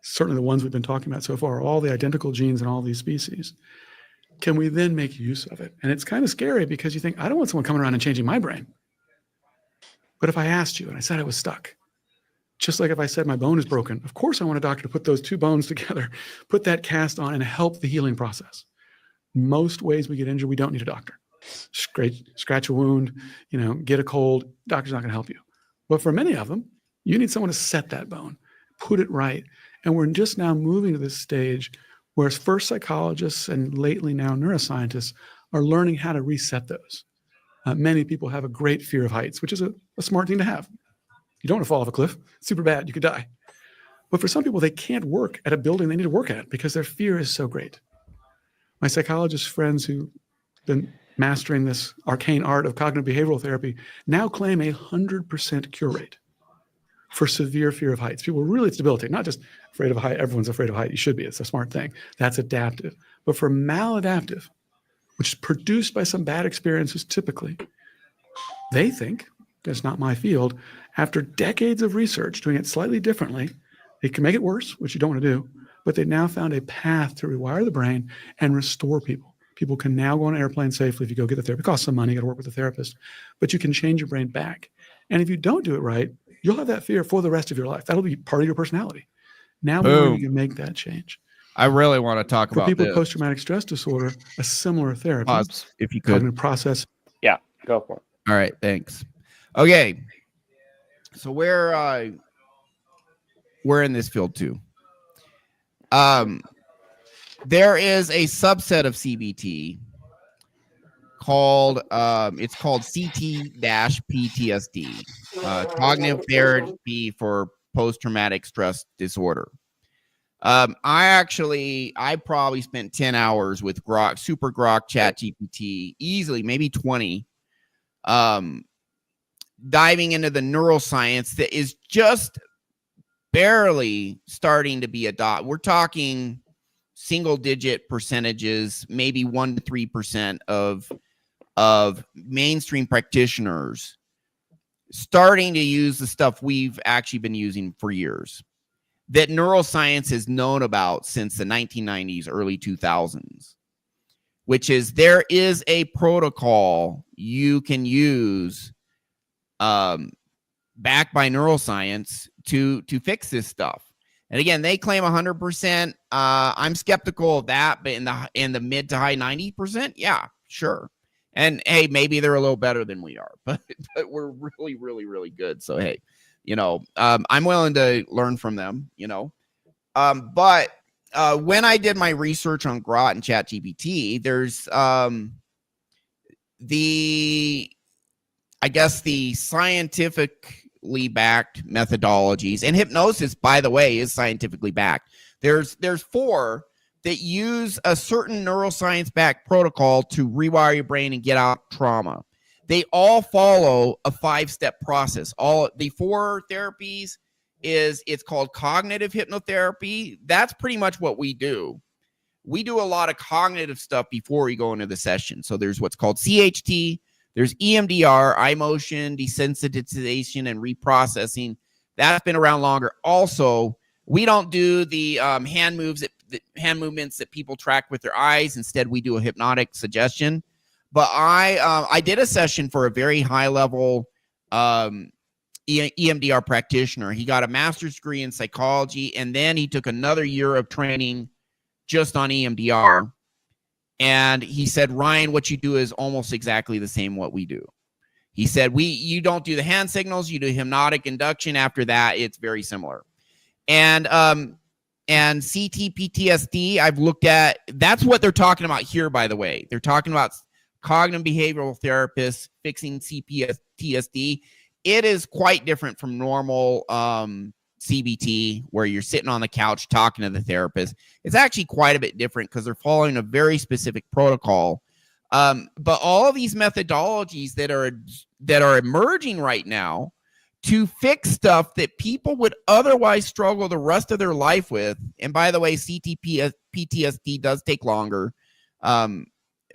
Certainly the ones we've been talking about so far, are all the identical genes in all these species. Can we then make use of it? And it's kind of scary because you think, I don't want someone coming around and changing my brain. But if I asked you and I said I was stuck, just like if I said my bone is broken, of course I want a doctor to put those two bones together, put that cast on and help the healing process. Most ways we get injured, we don't need a doctor. Scratch a wound, get a cold, doctor's not going to help you. But for many of them, you need someone to set that bone, put it right. And we're just now moving to this stage where first psychologists and lately now neuroscientists are learning how to reset those. Many people have a great fear of heights, which is a smart thing to have. You don't want to fall off a cliff. It's super bad. You could die. But for some people, they can't work at a building they need to work at because their fear is so great. My psychologist friends who've been mastering this arcane art of cognitive behavioral therapy now claim 100% cure rate for severe fear of heights. People really, it's debilitating, not just afraid of a height. Everyone's afraid of a height. You should be. It's a smart thing. That's adaptive. But for maladaptive, which is produced by some bad experiences typically, they think, that's not my field, after decades of research doing it slightly differently, they can make it worse, which you don't want to do, but they now found a path to rewire the brain and restore people. People can now go on an airplane safely if you go get the therapy. It costs some money, you got to work with a therapist, but you can change your brain back. And if you don't do it right, you'll have that fear for the rest of your life. That'll be part of your personality. Now you can make that change. I really want to talk about for people this. with post-traumatic stress disorder, a similar therapy. Pause, if you could. Cognitive process. Yeah, go for it. All right, thanks. Okay, so we're in this field too. There is a subset of CBT called it's called CT-PTSD, cognitive therapy for post-traumatic stress disorder. I probably spent 10 hours with Grok, Super Grok, ChatGPT, easily, maybe 20, diving into the neuroscience that is just barely starting to be adopted. We're talking single-digit percentages, maybe 1 to 3% of mainstream practitioners starting to use the stuff we've actually been using for years, that neuroscience is known about since the 1990s, early 2000s, which is there is a protocol you can use backed by neuroscience to fix this stuff. And again, they claim 100%. I'm skeptical of that, but in the mid to high 90%, yeah, sure. And hey, maybe they're a little better than we are, but we're really, really, really good. So hey, I'm willing to learn from them. But when I did my research on Grok and ChatGPT, there's the scientifically backed methodologies, and hypnosis, by the way, is scientifically backed. There's 4 that use a certain neuroscience backed protocol to rewire your brain and get out trauma. They all follow a 5-step process. All the 4 therapies it's called cognitive hypnotherapy. That's pretty much what we do. We do a lot of cognitive stuff before we go into the session. So there's what's called CHT, there's EMDR, eye motion, desensitization, and reprocessing. That's been around longer. Also, we don't do the hand movements that people track with their eyes. Instead, we do a hypnotic suggestion. But I did a session for a very high level EMDR practitioner. He got a master's degree in psychology, and then he took another year of training just on EMDR. And he said, Ryan, what you do is almost exactly the same what we do. He said, you don't do the hand signals, you do hypnotic induction. After that, it's very similar. And CT-PTSD, I've looked at, that's what they're talking about here, by the way. They're talking about cognitive behavioral therapists fixing CPTSD. It is quite different from normal CBT, where you're sitting on the couch talking to the therapist. It's actually quite a bit different because they're following a very specific protocol. But all of these methodologies that are emerging right now to fix stuff that people would otherwise struggle the rest of their life with. And by the way, CT-PTSD does take longer.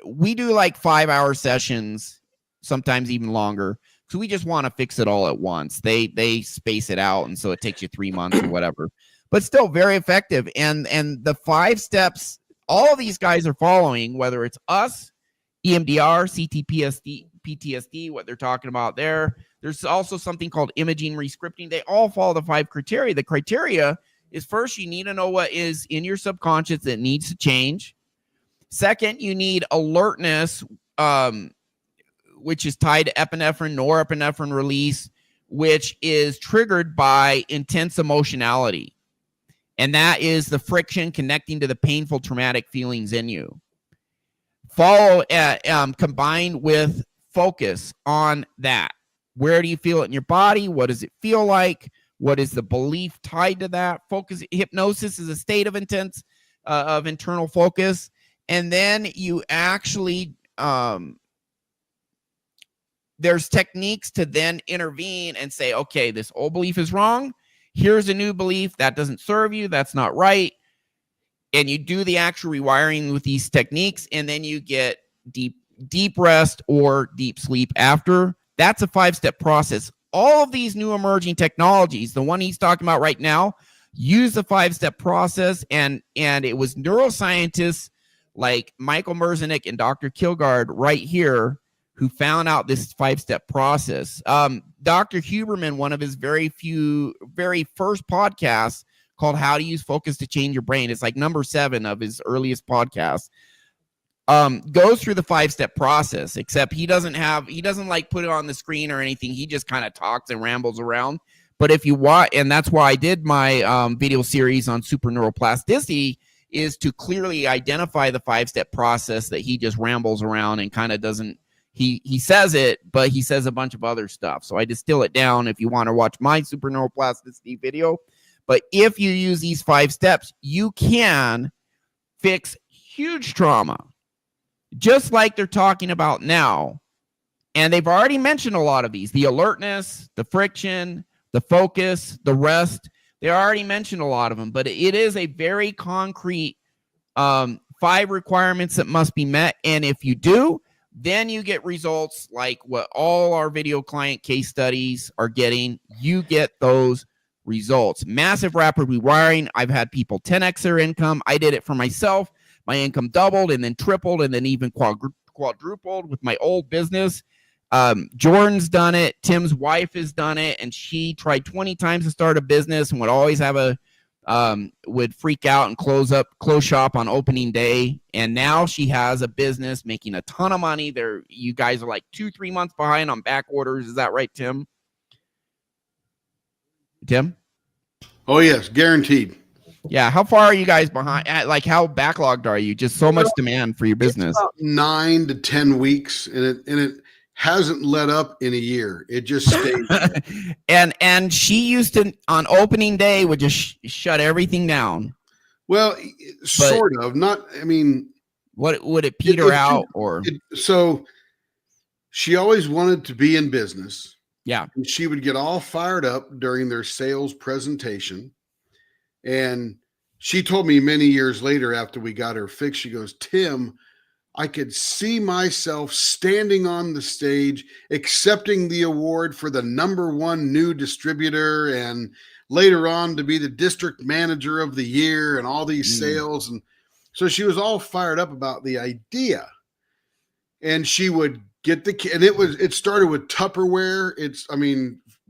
we do like 5-hour sessions, sometimes even longer. So we just want to fix it all at once. They space it out, and so it takes you 3 months or whatever. But still very effective. And the 5 steps all of these guys are following, whether it's us, EMDR, CTPSD, PTSD, what they're talking about there. There's also something called imaging rescripting. They all follow the 5 criteria. The criteria is, first, you need to know what is in your subconscious that needs to change. Second, you need alertness, which is tied to epinephrine, norepinephrine release, which is triggered by intense emotionality. And that is the friction connecting to the painful, traumatic feelings in you. Combined with focus on that. Where do you feel it in your body? What does it feel like? What is the belief tied to that? Focus. Hypnosis is a state of intense, of internal focus. And then you actually, there's techniques to then intervene and say, okay, this old belief is wrong. Here's a new belief that doesn't serve you. That's not right. And you do the actual rewiring with these techniques, and then you get deep rest or deep sleep after. That's a 5-step process. All of these new emerging technologies, the one he's talking about right now, use the 5-step process, and it was neuroscientists like Michael Merzenich and Dr. Kilgard right here who found out this 5-step process. Dr. Huberman, one of his very first podcasts called How to Use Focus to Change Your Brain. It's like number 7 of his earliest podcasts. Goes through the 5-step process, except he doesn't like put it on the screen or anything. He just kind of talks and rambles around. But if you watch, and that's why I did my video series on super neuroplasticity, is to clearly identify the 5-step process that he just rambles around and kind of doesn't. He says it, but he says a bunch of other stuff. So I distill it down if you want to watch my super neuroplasticity video. But if you use these 5 steps, you can fix huge trauma, just like they're talking about now. And they've already mentioned a lot of these: the alertness, the friction, the focus, the rest. They already mentioned a lot of them, but it is a very concrete 5 requirements that must be met. And if you do, then you get results like what all our video client case studies are getting. You get those results. Massive rapid rewiring. I've had people 10x their income. I did it for myself. My income doubled and then tripled and then even quadrupled with my old business. Jordan's done it. Tim's wife has done it, and she tried 20 times to start a business and would always have would freak out and close shop on opening day. And now she has a business making a ton of money. You guys are like 2-3 months behind on back orders. Is that right, Tim? Oh yes, guaranteed. Yeah. How far are you guys behind? Like, how backlogged are you? Just so much demand for your business. It's about 9 to 10 weeks, and it hasn't let up in a year. It just stays. and she used to, on opening day, would just shut everything down. Well, sort of. Not. I mean, what would it peter out or? So she always wanted to be in business. Yeah. And she would get all fired up during their sales presentation. And she told me many years later, after we got her fixed, she goes, Tim, I could see myself standing on the stage, accepting the award for the #1 new distributor, and later on to be the district manager of the year and all these sales. And so she was all fired up about the idea. And she would get and it started with Tupperware.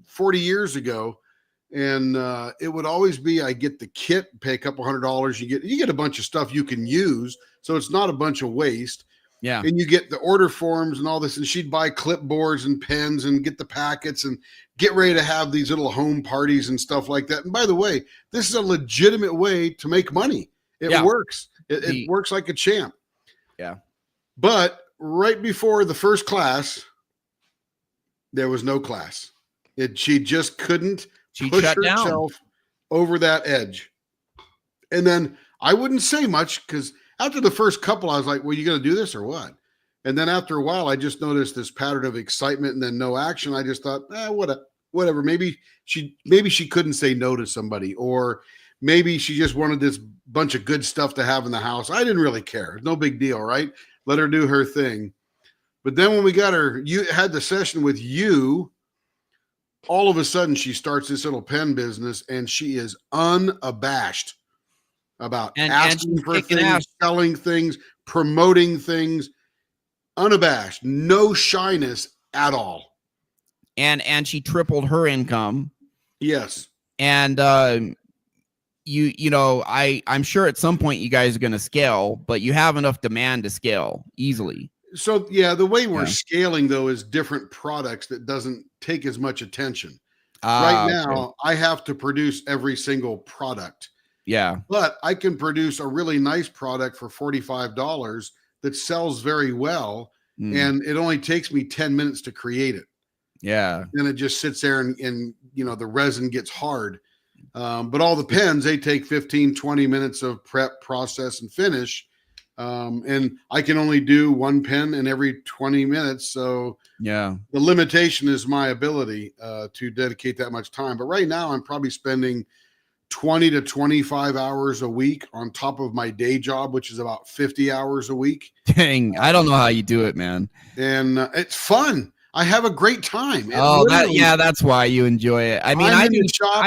40 years ago. And it would always be, I get the kit, pay a couple $100. You get a bunch of stuff you can use. So it's not a bunch of waste. Yeah. And you get the order forms and all this. And she'd buy clipboards and pens and get the packets and get ready to have these little home parties and stuff like that. And by the way, this is a legitimate way to make money. It works. It works like a champ. Yeah. But right before the first class, there was no class. She just couldn't push herself over that edge. And then I wouldn't say much, because after the first couple, I was like, well, you going to do this or what? And then after a while, I just noticed this pattern of excitement and then no action. I just thought, whatever. Maybe she couldn't say no to somebody, or maybe she just wanted this bunch of good stuff to have in the house. I didn't really care. No big deal, right? let her do her thing. But then when we got her, you had the session with you, all of a sudden she starts this little pen business, and she is unabashed about asking for things, selling things, promoting things, unabashed, no shyness at all. And she tripled her income. Yes. And I'm sure at some point you guys are going to scale, but you have enough demand to scale easily. So yeah, the way we're scaling though is different products that doesn't take as much attention. Right now, I have to produce every single product. Yeah. But I can produce a really nice product for $45 that sells very well. And it only takes me 10 minutes to create it. Yeah. Then it just sits there and the resin gets hard. But all the pens, they take 15, 20 minutes of prep, process, and finish. And I can only do one pen in every 20 minutes. So yeah, the limitation is my ability to dedicate that much time. But right now I'm probably spending 20 to 25 hours a week on top of my day job, which is about 50 hours a week. Dang, I don't know how you do it, man. And it's fun. I have a great time. That's why you enjoy it. I mean, I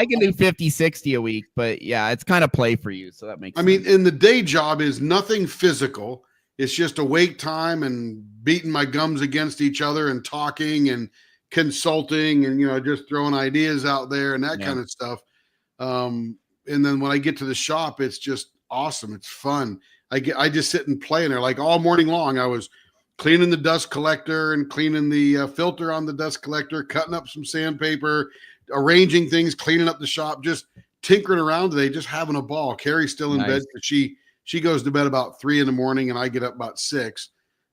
can do 50, 60 a week, but yeah, it's kind of play for you. So that makes sense. I mean, and the day job is nothing physical. It's just awake time and beating my gums against each other and talking and consulting and, just throwing ideas out there and that kind of stuff. And then when I get to the shop, it's just awesome. It's fun. I just sit and play in there. Like all morning long, I was cleaning the dust collector and cleaning the filter on the dust collector, cutting up some sandpaper, arranging things, cleaning up the shop, just tinkering around today, just having a ball. Carrie's still in bed because she goes to bed about 3 a.m. and I get up about 6.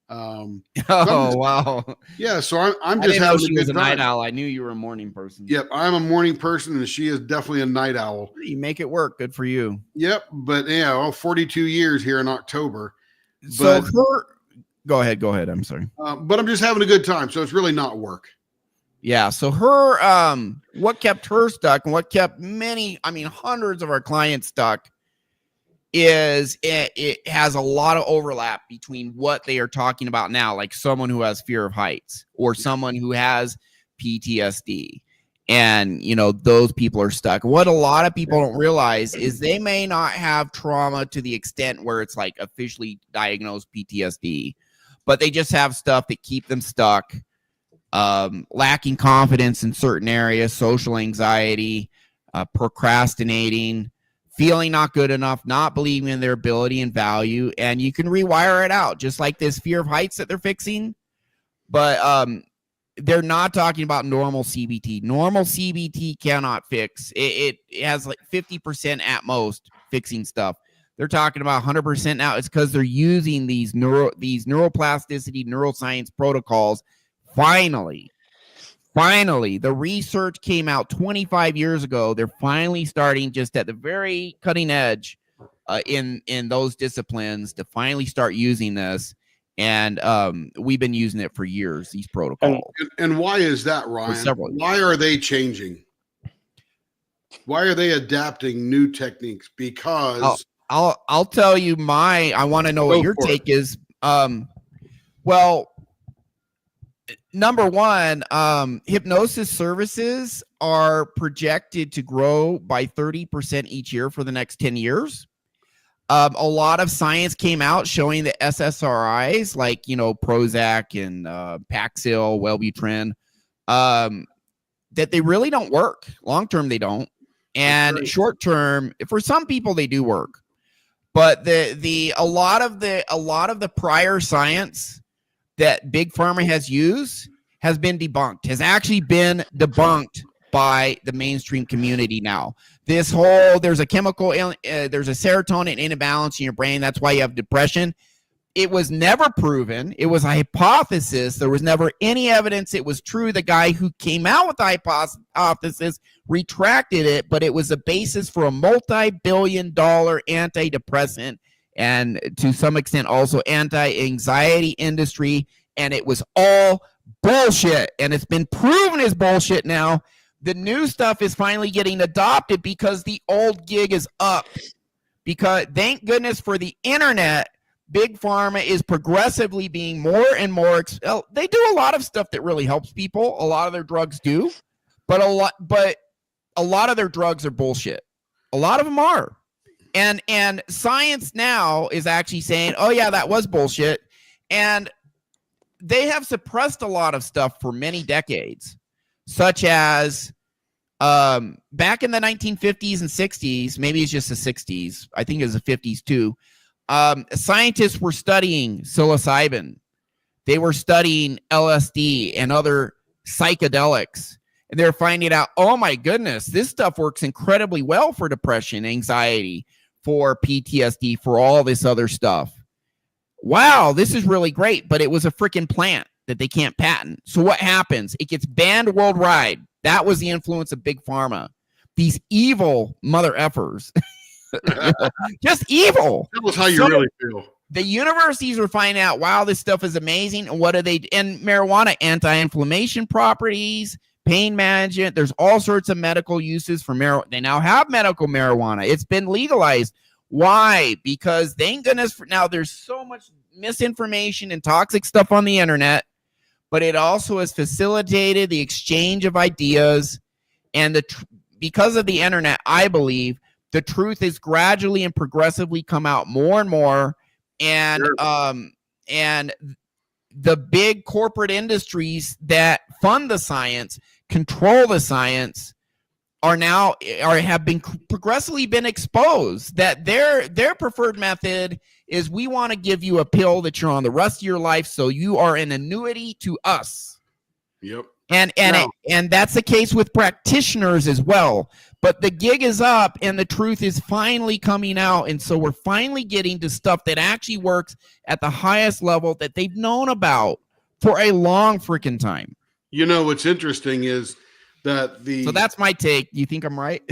Wow. Yeah. So I'm I just didn't know having she a was good a time. night owl. I knew you were a morning person. Yep. I'm a morning person and she is definitely a night owl. You make it work. Good for you. Yep. But 42 years here in October. So go ahead. I'm sorry. But I'm just having a good time. So it's really not work. Yeah. So her, what kept her stuck and what kept hundreds of our clients stuck is it has a lot of overlap between what they are talking about now, like someone who has fear of heights or someone who has PTSD. And, those people are stuck. What a lot of people don't realize is they may not have trauma to the extent where it's like officially diagnosed PTSD, but they just have stuff that keep them stuck, lacking confidence in certain areas, social anxiety, procrastinating, feeling not good enough, not believing in their ability and value. And you can rewire it out, just like this fear of heights that they're fixing. But they're not talking about normal CBT. Normal CBT cannot fix. It has like 50% at most fixing stuff. They're talking about 100% now. It's because they're using these neuroplasticity, neuroscience protocols. Finally, the research came out 25 years ago. They're finally starting just at the very cutting edge in those disciplines to finally start using this. And we've been using it for years, these protocols. And why is that, Ryan? Why are they changing? Why are they adapting new techniques? Because I'll tell you I want to know what your take is. Well, number one, hypnosis services are projected to grow by 30% each year for the next 10 years. A lot of science came out showing that SSRIs like, Prozac and Paxil, Wellbutrin, that they really don't work. Long-term, they don't. And short-term, for some people, they do work. But a lot of the prior science that Big Pharma has used has been debunked, has actually been debunked by the mainstream community now. There's a chemical, there's a serotonin imbalance in your brain. That's why you have depression. It was never proven. It was a hypothesis. There was never any evidence it was true. The guy who came out with the hypothesis retracted it, but it was a basis for a multi-billion-dollar antidepressant and to some extent also anti-anxiety industry. And it was all bullshit. And it's been proven as bullshit now. The new stuff is finally getting adopted because the old gig is up. Because thank goodness for the internet big pharma is progressively being more and more. They do a lot of stuff that really helps people. A lot of their drugs do, but a lot of their drugs are bullshit. A lot of them are, and science now is actually saying, "Oh yeah, that was bullshit," and they have suppressed a lot of stuff for many decades, such as back in the 1950s and 60s. Maybe it's just the 60s. I think it was the 50s too. Scientists were studying psilocybin. They were studying LSD and other psychedelics. And they're finding out, oh my goodness, this stuff works incredibly well for depression, anxiety, for PTSD, for all this other stuff. Wow, this is really great. But it was a freaking plant that they can't patent. So what happens? It gets banned worldwide. That was the influence of big pharma. These evil mother effers. Just evil. Tell us how you really feel. The universities were finding out, wow, this stuff is amazing. And what do they? And marijuana, anti-inflammation properties, pain management. There's all sorts of medical uses for marijuana. They now have medical marijuana. It's been legalized. Why? Because thank goodness now there's so much misinformation and toxic stuff on the internet, but it also has facilitated the exchange of ideas. And because of the internet, I believe the truth is gradually and progressively come out more and more. And sure. And the big corporate industries that fund the science, control the science, have been progressively been exposed that their preferred method is, we want to give you a pill that you're on the rest of your life, so you are an annuity to us. Yep. And that's the case with practitioners as well. But the gig is up and the truth is finally coming out. And so we're finally getting to stuff that actually works at the highest level that they've known about for a long freaking time. You know, what's interesting is that so that's my take. You think I'm right?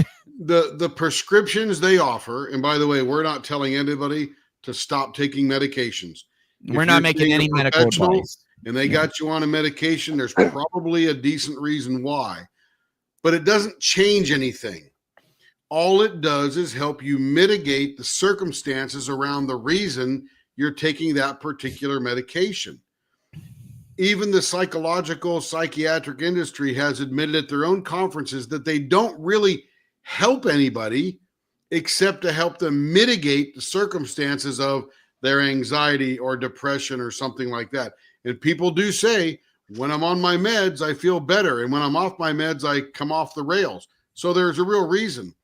the prescriptions they offer, and by the way, we're not telling anybody to stop taking medications. We're not making any medical advice. And they got you on a medication, there's probably a decent reason why. But it doesn't change anything. All it does is help you mitigate the circumstances around the reason you're taking that particular medication. Even the psychiatric industry has admitted at their own conferences that they don't really help anybody except to help them mitigate the circumstances of their anxiety or depression or something like that. And people do say, when I'm on my meds, I feel better. And when I'm off my meds, I come off the rails. So there's a real reason.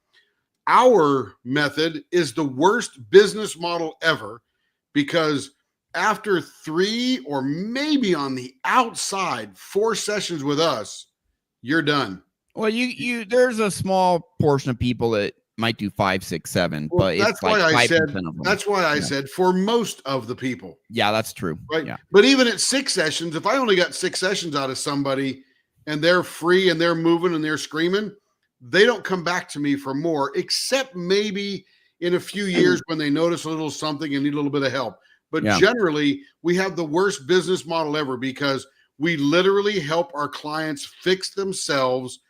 Our method is the worst business model ever, because after 3 or maybe on the outside 4 sessions with us, you're done. Well, there's a small portion of people that might do 5, 6, 7, but it's like 5% of them. That's why I said for most of the people. Yeah, that's true. Right. Yeah. But even at 6 sessions, if I only got 6 sessions out of somebody and they're free and they're moving and they're screaming, they don't come back to me for more, except maybe in a few years when they notice a little something and need a little bit of help. But generally, we have the worst business model ever, because we literally help our clients fix themselves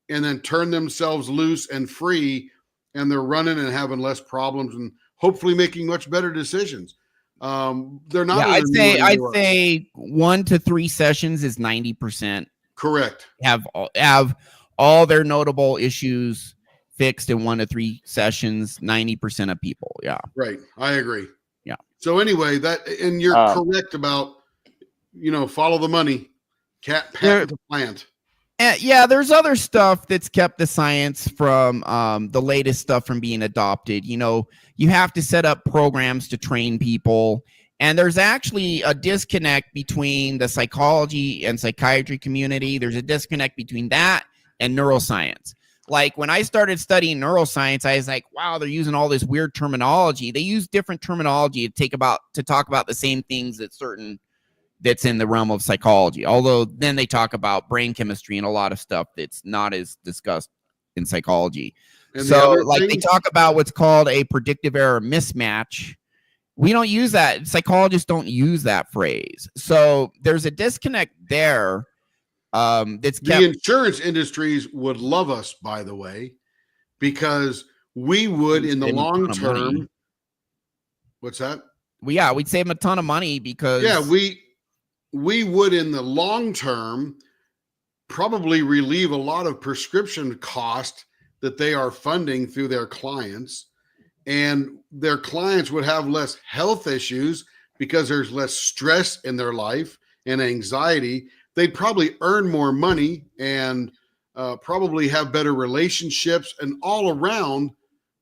and then turn themselves loose and free, and they're running and having less problems and hopefully making much better decisions. They're not. Yeah, I'd say 1 to 3 sessions is 90%. Correct. Have all their notable issues fixed in 1 to 3 sessions. 90% of people. Yeah. Right. I agree. Yeah. So anyway, and you're correct about, follow the money, patent the plant. Yeah, there's other stuff that's kept the science from the latest stuff from being adopted. You have to set up programs to train people. And there's actually a disconnect between the psychology and psychiatry community. There's a disconnect between that and neuroscience. Like when I started studying neuroscience, I was like, wow, they're using all this weird terminology. They use different terminology to talk about the same things that's in the realm of psychology. Although then they talk about brain chemistry and a lot of stuff that's not as discussed in psychology. And so they talk about what's called a predictive error mismatch. We don't use that. Psychologists don't use that phrase. So there's a disconnect there. The insurance industries would love us, by the way, because we would in the long term. What's that? we'd save them a ton of money because we would in the long term probably relieve a lot of prescription cost that they are funding through their clients, and their clients would have less health issues because there's less stress in their life and anxiety. They'd probably earn more money and probably have better relationships, and all around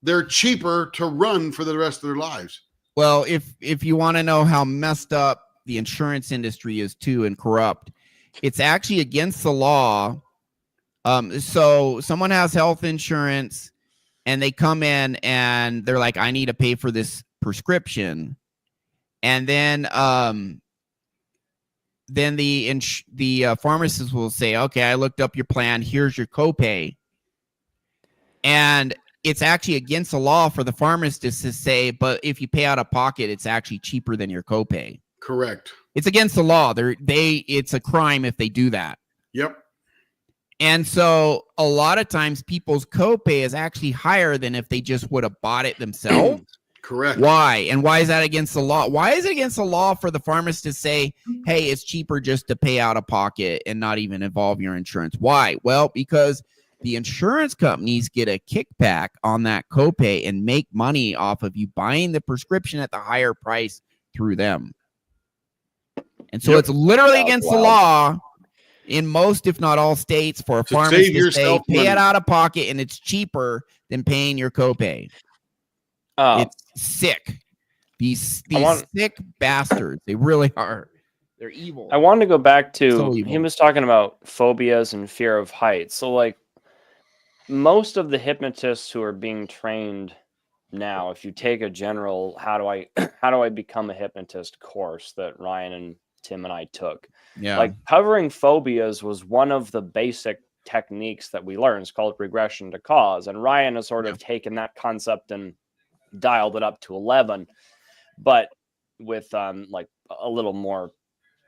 they're cheaper to run for the rest of their lives. Well, if you want to know how messed up the insurance industry is too and corrupt, it's actually against the law. So someone has health insurance and they come in and they're like, I need to pay for this prescription. And then the pharmacist will say, okay, I looked up your plan. Here's your copay. And it's actually against the law for the pharmacist to say, but if you pay out of pocket, it's actually cheaper than your copay. Correct. It's against the law. It's a crime if they do that. Yep. And so a lot of times people's copay is actually higher than if they just would have bought it themselves. Correct. Why? And why is that against the law? Why is it against the law for the pharmacist to say, hey, it's cheaper just to pay out of pocket and not even involve your insurance? Why? Well, because the insurance companies get a kickback on that copay and make money off of you buying the prescription at the higher price through them. And so it's literally against the law in most, if not all states, for a pharmacist to say, pay it out of pocket and it's cheaper than paying your copay. It's sick. These sick bastards. They really are. They're evil. I wanted to go back to him was talking about phobias and fear of heights. So like most of the hypnotists who are being trained now, if you take a general how do I become a hypnotist course that Ryan and Tim and I took, like covering phobias was one of the basic techniques that we learned. It's called regression to cause, and Ryan has sort of taken that concept and dialed it up to 11, but with like a little more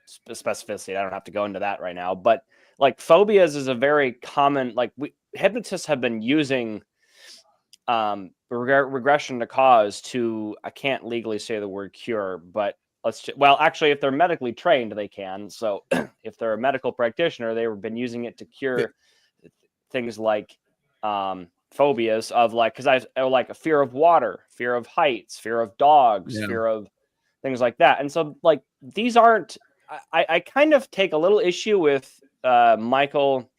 specificity. I don't have to go into that right now, but like phobias is a very common, like hypnotists have been using regression to cause to, I can't legally say the word cure, but actually, if they're medically trained, they can. So if they're a medical practitioner, they've been using it to cure things like phobias of like, because I like a fear of water, fear of heights, fear of dogs, fear of things like that. And so like these aren't, I kind of take a little issue with Michael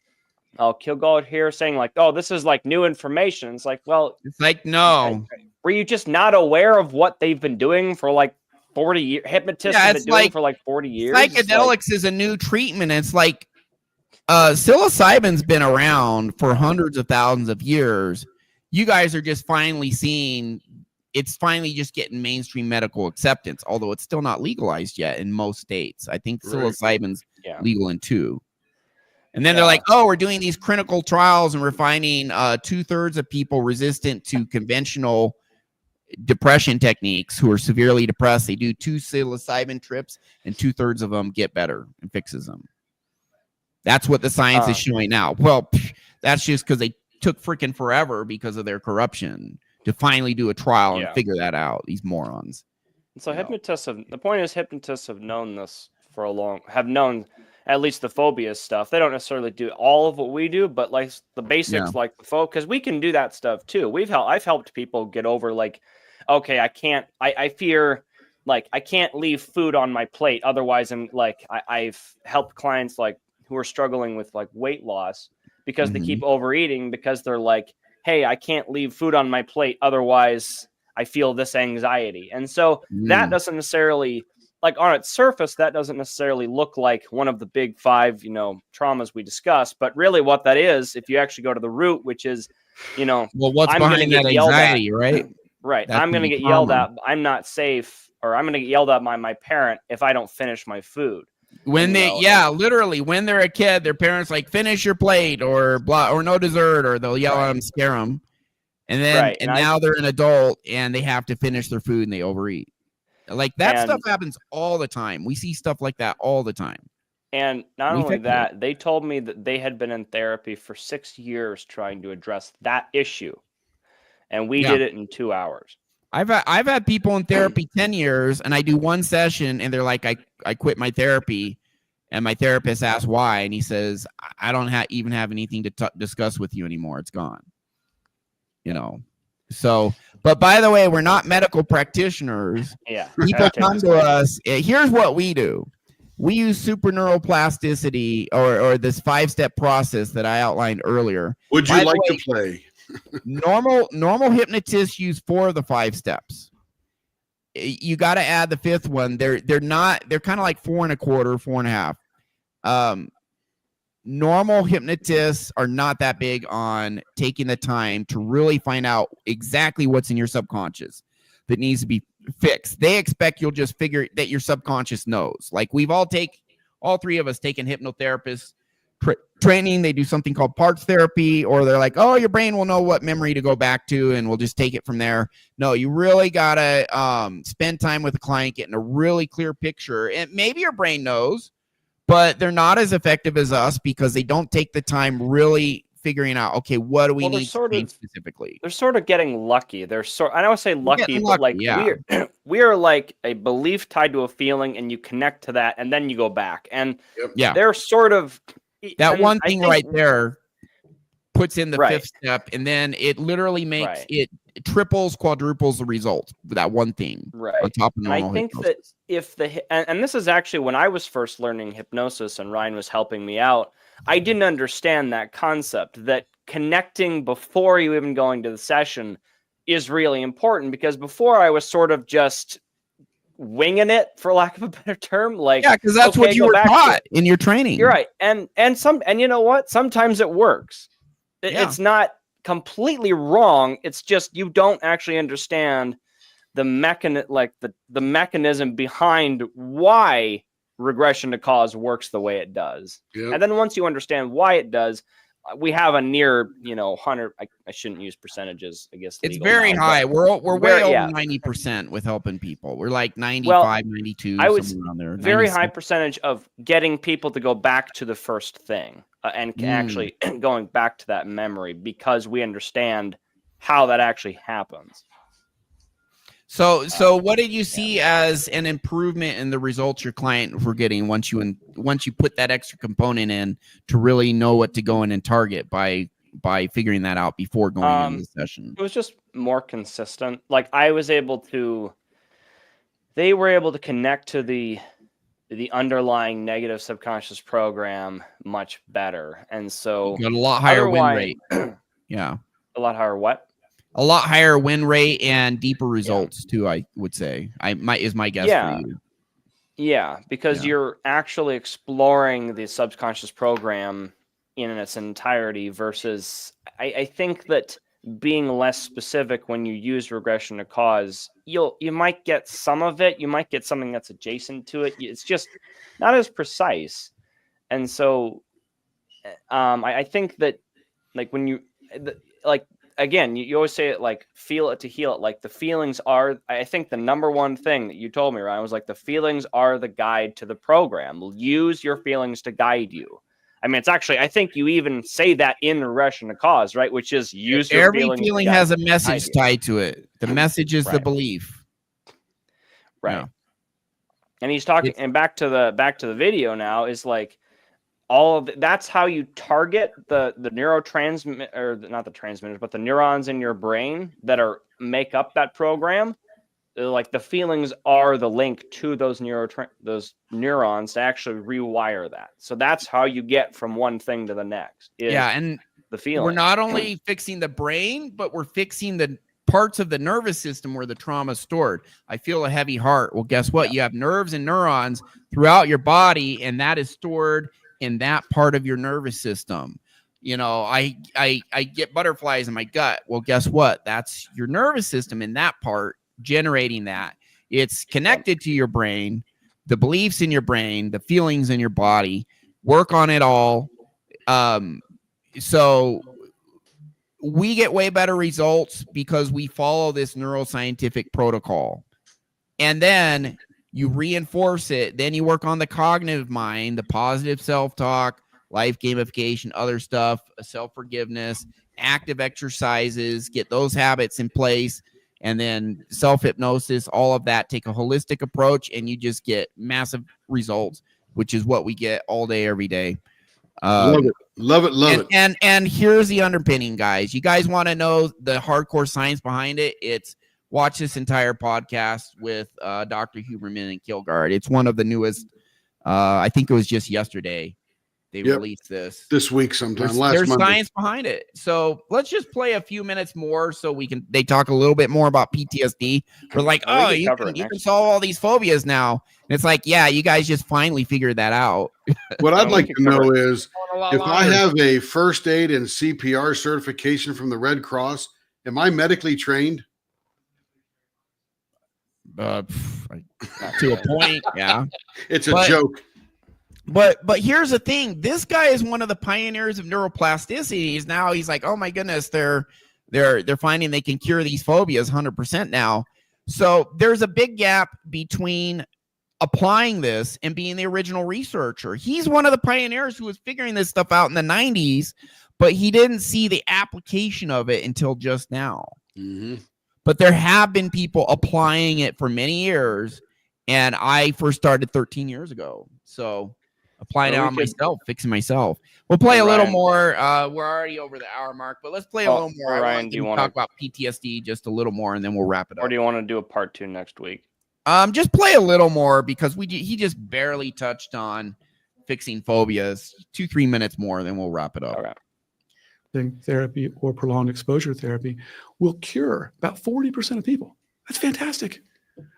Kilgard here saying like, oh, this is like new information. It's like, well, it's like, no, were you just not aware of what they've been doing for like 40 years? Hypnotists have been doing for like 40 years. Psychedelics is a new treatment. It's like psilocybin's been around for hundreds of thousands of years. You guys are just finally seeing it's finally just getting mainstream medical acceptance, although it's still not legalized yet in most states. I think psilocybin's legal in 2. And then they're like, oh, we're doing these clinical trials and we're finding 2/3 of people resistant to conventional depression techniques who are severely depressed. They do 2 psilocybin trips and 2/3 of them get better and fixes them. That's what the science is showing now. Well, that's just because they took freaking forever because of their corruption to finally do a trial and figure that out. These morons. And so hypnotists hypnotists have known this for have known at least the phobia stuff. They don't necessarily do all of what we do, but like the basics, like the because we can do that stuff too. I've helped people get over like, okay, I fear like I can't leave food on my plate. Otherwise I'm like, I've helped clients like who are struggling with like weight loss because they keep overeating because they're like, hey, I can't leave food on my plate. Otherwise I feel this anxiety. And so that doesn't necessarily, like on its surface, that doesn't necessarily look like one of the big 5, traumas we discussed. But really what that is, if you actually go to the root, which is, well, what's behind that anxiety, right? Right. I'm going to get yelled at. I'm not safe, or I'm going to get yelled at by my parent if I don't finish my food. When literally, when they're a kid, their parents like finish your plate or blah or no dessert, or they'll yell at them, scare them, and then now they're an adult and they have to finish their food and they overeat. Like that stuff happens all the time. We see stuff like that all the time. And not only that, they told me that they had been in therapy for 6 years trying to address that issue, and we did it in 2 hours. I've had people in therapy 10 years, and I do one session, and they're like, I quit my therapy, and my therapist asks why, and he says, I don't even have anything to discuss with you anymore. It's gone. You know. So, but by the way, we're not medical practitioners. Yeah. People come to us. Here's what we do. We use super neuroplasticity or this 5-step process that I outlined earlier. Would you like to play? Normal hypnotists use 4 of the 5 steps. You got to add the 5th one. They're kind of like 4 1/4, 4 1/2. Normal hypnotists are not that big on taking the time to really find out exactly what's in your subconscious that needs to be fixed. They expect you'll just figure that your subconscious knows. Like we've all 3 of us taken hypnotherapist training. They do something called parts therapy, or they're like, oh, your brain will know what memory to go back to and we'll just take it from there. No, you really got to spend time with the client, getting a really clear picture. And maybe your brain knows, but they're not as effective as us because they don't take the time really figuring out, okay, what do we need specifically? They're sort of getting lucky. I don't say lucky, but like we are like a belief tied to a feeling, and you connect to that, and then you go back. And they're sort of that one thing right there puts in the 5th step, and then it literally makes it triples, quadruples the result with that one thing. Right. On top of normal I think hypnosis. that if and this is actually when I was first learning hypnosis and Ryan was helping me out, I didn't understand that concept that connecting before you even going to the session is really important, because before I was sort of just winging it, for lack of a better term. Like, yeah, because that's what you were taught in your training. You're right. And you know what? Sometimes it works. It's not completely wrong. It's just you don't actually understand the mechanism behind why regression to cause works the way it does. Yep. And then once you understand why it does, we have a near 100. I shouldn't use percentages. I guess it's very high. We're way over 90% with helping people. We're like 95, 92. I would somewhere around there. Very high percentage of getting people to go back to the first thing and actually going back to that memory, because we understand how that actually happens. So what did you see as an improvement in the results your client were getting once you put that extra component in to really know what to go in and target by figuring that out before going into the session? It was just more consistent. Like they were able to connect to the underlying negative subconscious program much better, and so you got a lot higher win rate. Yeah, a lot higher what? A lot higher win rate and deeper results too, I would say. Is my guess for you. Yeah, because you're actually exploring the subconscious program in its entirety versus I think that being less specific when you use regression to cause, you might get some of it, you might get something that's adjacent to it. It's just not as precise. And so I think that like when you again, you always say it like feel it to heal it. Like the feelings are, I think the number one thing that you told me, Ryan, was like the feelings are the guide to the program. Use your feelings to guide you. I mean, it's actually, I think you even say that in regression to cause, right? Which is use your feelings. Every feeling has a message tied to it. The message is the belief. Right. Yeah. And he's talking, and back to the video now is like, all of that's how you target the neurotransmitter, or not the transmitters, but the neurons in your brain that make up that program. Like the feelings are the link to those neurons to actually rewire that. So that's how you get from one thing to the next. And the feeling. We're not only fixing the brain, but we're fixing the parts of the nervous system where the trauma is stored. I feel a heavy heart. Well, guess what? You have nerves and neurons throughout your body, and that is stored in that part of your nervous system. I get butterflies in my gut. Well, guess what? That's your nervous system in that part generating that. It's connected to your brain, the beliefs in your brain, the feelings in your body. Work on it all. So we get way better results because we follow this neuroscientific protocol. And then you reinforce it. Then you work on the cognitive mind, the positive self-talk, life gamification, other stuff, self-forgiveness, active exercises, get those habits in place. and then self-hypnosis, all of that. Take a holistic approach and you just get massive results, which is what we get all day, every day. Love it. And here's the underpinning, guys. You guys want to know the hardcore science behind it? It's watch this entire podcast with Dr. Huberman and Kilgard. It's one of the newest. I think it was just yesterday they released this. This week sometime. There's science behind it. So let's just play a few minutes more so they talk a little bit more about PTSD. We're like, you can solve all these phobias now. And it's like, yeah, you guys just finally figured that out. What I'd like to know is if I have a first aid and CPR certification from the Red Cross, am I medically trained? To a point, yeah. It's a joke. But here's the thing. This guy is one of the pioneers of neuroplasticity. Now he's like, oh my goodness, they're finding they can cure these phobias 100% now. So there's a big gap between applying this and being the original researcher. He's one of the pioneers who was figuring this stuff out in the 90s, but he didn't see the application of it until just now. Mm-hmm. But there have been people applying it for many years, and I first started 13 years ago. So applying it on myself, fixing myself. We'll play a little more. We're already over the hour mark, but let's play a little more. Ryan, do you want to talk about PTSD just a little more, and then we'll wrap it up? Or do you want to do a part 2 next week? Just play a little more because he just barely touched on fixing phobias. 2-3 minutes more, then we'll wrap it up. Okay. Therapy or prolonged exposure therapy will cure about 40% of people. That's fantastic.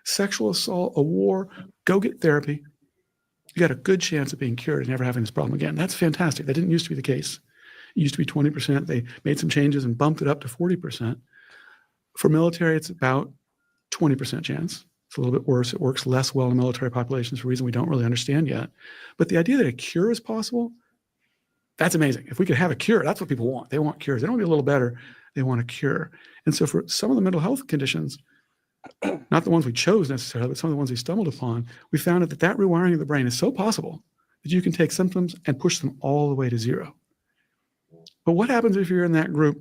Sexual assault, a war, go get therapy. You got a good chance of being cured and never having this problem again. That's fantastic. That didn't used to be the case. It used to be 20%. They made some changes and bumped it up to 40%. For military, it's about 20% chance. It's a little bit worse. It works less well in military populations for a reason we don't really understand yet. But the idea that a cure is possible, that's amazing. If we could have a cure, that's what people want. They want cures. They don't want to be a little better. They want a cure. And so for some of the mental health conditions, not the ones we chose necessarily, but some of the ones we stumbled upon, we found out that rewiring of the brain is so possible that you can take symptoms and push them all the way to zero. But what happens if you're in that group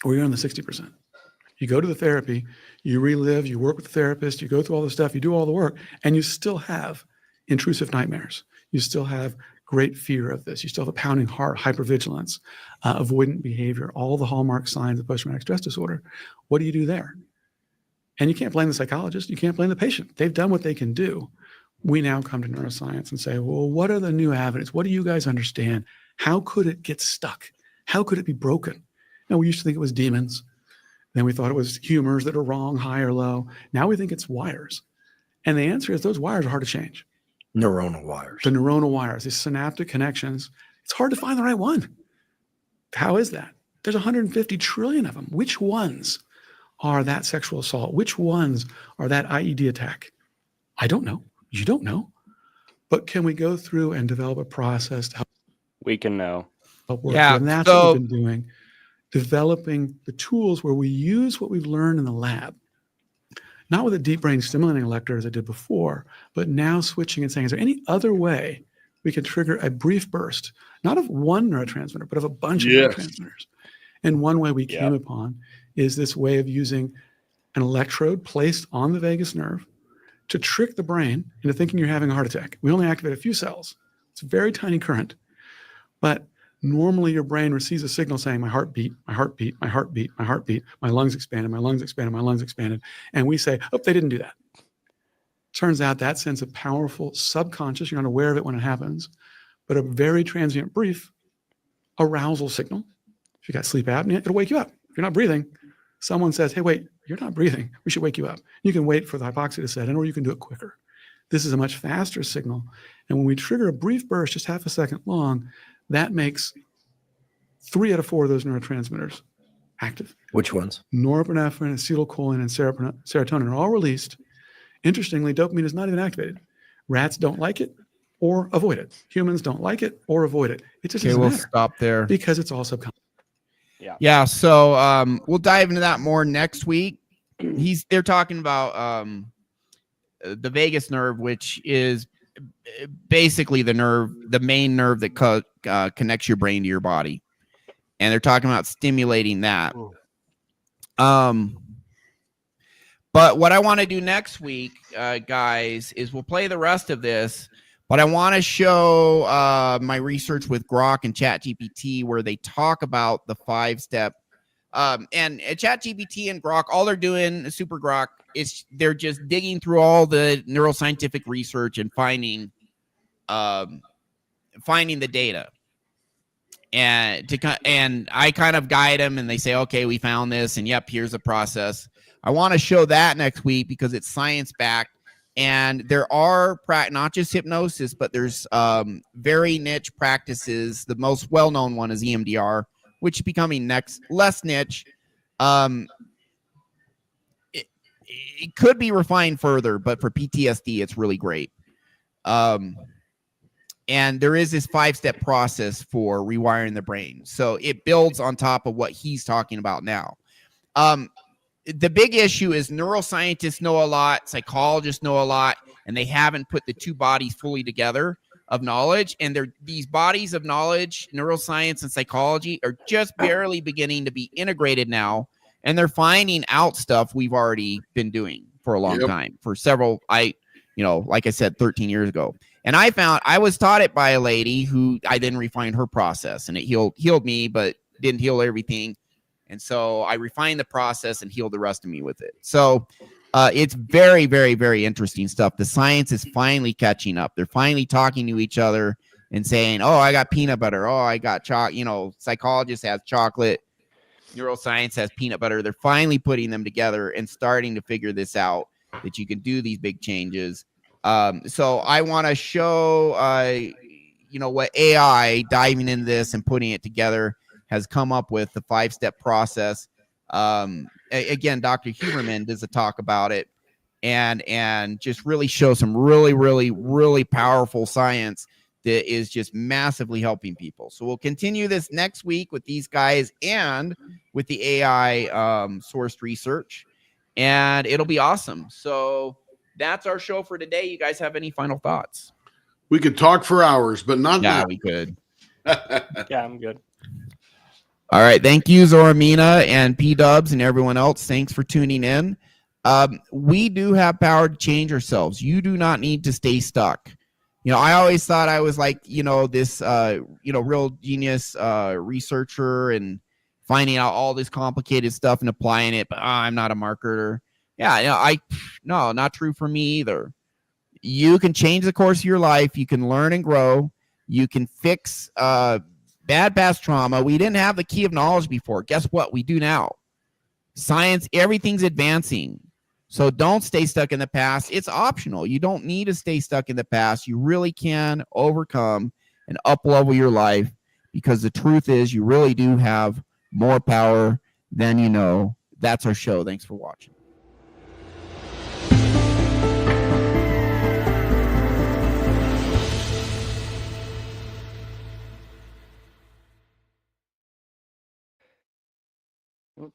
or you're in the 60%? You go to the therapy, you relive, you work with the therapist, you go through all the stuff, you do all the work, and you still have intrusive nightmares. You still have great fear of this. You still have a pounding heart, hypervigilance, avoidant behavior, all the hallmark signs of post-traumatic stress disorder. What do you do there? And you can't blame the psychologist. You can't blame the patient. They've done what they can do. We now come to neuroscience and say, well, what are the new avenues? What do you guys understand? How could it get stuck? How could it be broken? Now, we used to think it was demons. Then we thought it was humors that are wrong, high or low. Now we think it's wires. And the answer is those wires are hard to change. Neuronal wires. The neuronal wires, these synaptic connections. It's hard to find the right one. How is that? There's 150 trillion of them. Which ones are that sexual assault? Which ones are that IED attack? I don't know. You don't know. But can we go through and develop a process to help? We can know. Help work? Yeah, and that's what we've been doing. Developing the tools where we use what we've learned in the lab. Not with a deep brain stimulating electrode as I did before, but now switching and saying, is there any other way we can trigger a brief burst, not of one neurotransmitter, but of a bunch of neurotransmitters? And one way we came upon is this way of using an electrode placed on the vagus nerve to trick the brain into thinking you're having a heart attack. We only activate a few cells. It's a very tiny current. But normally your brain receives a signal saying, my heart beat, my heart beat, my heart beat, my heart beat, my lungs expanded, my lungs expanded, my lungs expanded. And we say, oh, they didn't do that. Turns out that sends a powerful subconscious, you're not aware of it when it happens, but a very transient brief arousal signal. If you got sleep apnea, it'll wake you up. If you're not breathing, someone says, hey, wait, you're not breathing. We should wake you up. You can wait for the hypoxia to set in, or you can do it quicker. This is a much faster signal. And when we trigger a brief burst, just half a second long, that makes 3 out of 4 of those neurotransmitters active. Which ones? Norepinephrine, acetylcholine, and serotonin are all released. Interestingly, dopamine is not even activated. Rats don't like it or avoid it. Humans don't like it or avoid it. It just doesn't matter. We'll stop there. Because it's all subconscious. Yeah. So we'll dive into that more next week. They're talking about the vagus nerve, which is basically the main nerve that connects your brain to your body, and they're talking about stimulating that. But what I want to do next week, guys, is we'll play the rest of this. But I want to show my research with Grok and ChatGPT, where they talk about the 5-step. And ChatGPT and Grok, all they're doing, Super Grok, is they're just digging through all the neuroscientific research and finding the data. And I kind of guide them, and they say, okay, we found this, and yep, here's the process. I want to show that next week because it's science backed. And there are not just hypnosis, but there's very niche practices. The most well-known one is EMDR, which is becoming less niche. It could be refined further, but for PTSD, it's really great. And there is this 5-step process for rewiring the brain. So it builds on top of what he's talking about now. The big issue is neuroscientists know a lot, psychologists know a lot, and they haven't put the two bodies fully together of knowledge. And these bodies of knowledge, neuroscience and psychology, are just barely beginning to be integrated now. And they're finding out stuff we've already been doing for a long time, for several, like I said, 13 years ago. And I was taught it by a lady who I then refined her process, and it healed me, but didn't heal everything. And so I refined the process and healed the rest of me with it. So it's very, very, very interesting stuff. The science is finally catching up. They're finally talking to each other and saying, oh, I got peanut butter. Oh, I got chocolate. Psychologist has chocolate. Neuroscience has peanut butter. They're finally putting them together and starting to figure this out, that you can do these big changes. So I want to show, what AI diving into this and putting it together has come up with, the 5-step process. Again, Dr. Huberman does a talk about it and just really show some really, really, really powerful science that is just massively helping people. So we'll continue this next week with these guys and with the AI sourced research, and it'll be awesome. So that's our show for today. You guys have any final thoughts? We could talk for hours, but not now. Yeah, we could. Yeah, I'm good. All right. Thank you, Zoramina and P-Dubs and everyone else. Thanks for tuning in. We do have power to change ourselves. You do not need to stay stuck. I always thought I was like, this, real genius researcher and finding out all this complicated stuff and applying it, but I'm not a marketer. Yeah, no, not true for me either. You can change the course of your life. You can learn and grow. You can fix bad past trauma. We didn't have the key of knowledge before. Guess what? We do now. Science, everything's advancing. So don't stay stuck in the past. It's optional. You don't need to stay stuck in the past. You really can overcome and up-level your life, because the truth is you really do have more power than you know. That's our show. Thanks for watching. Oop.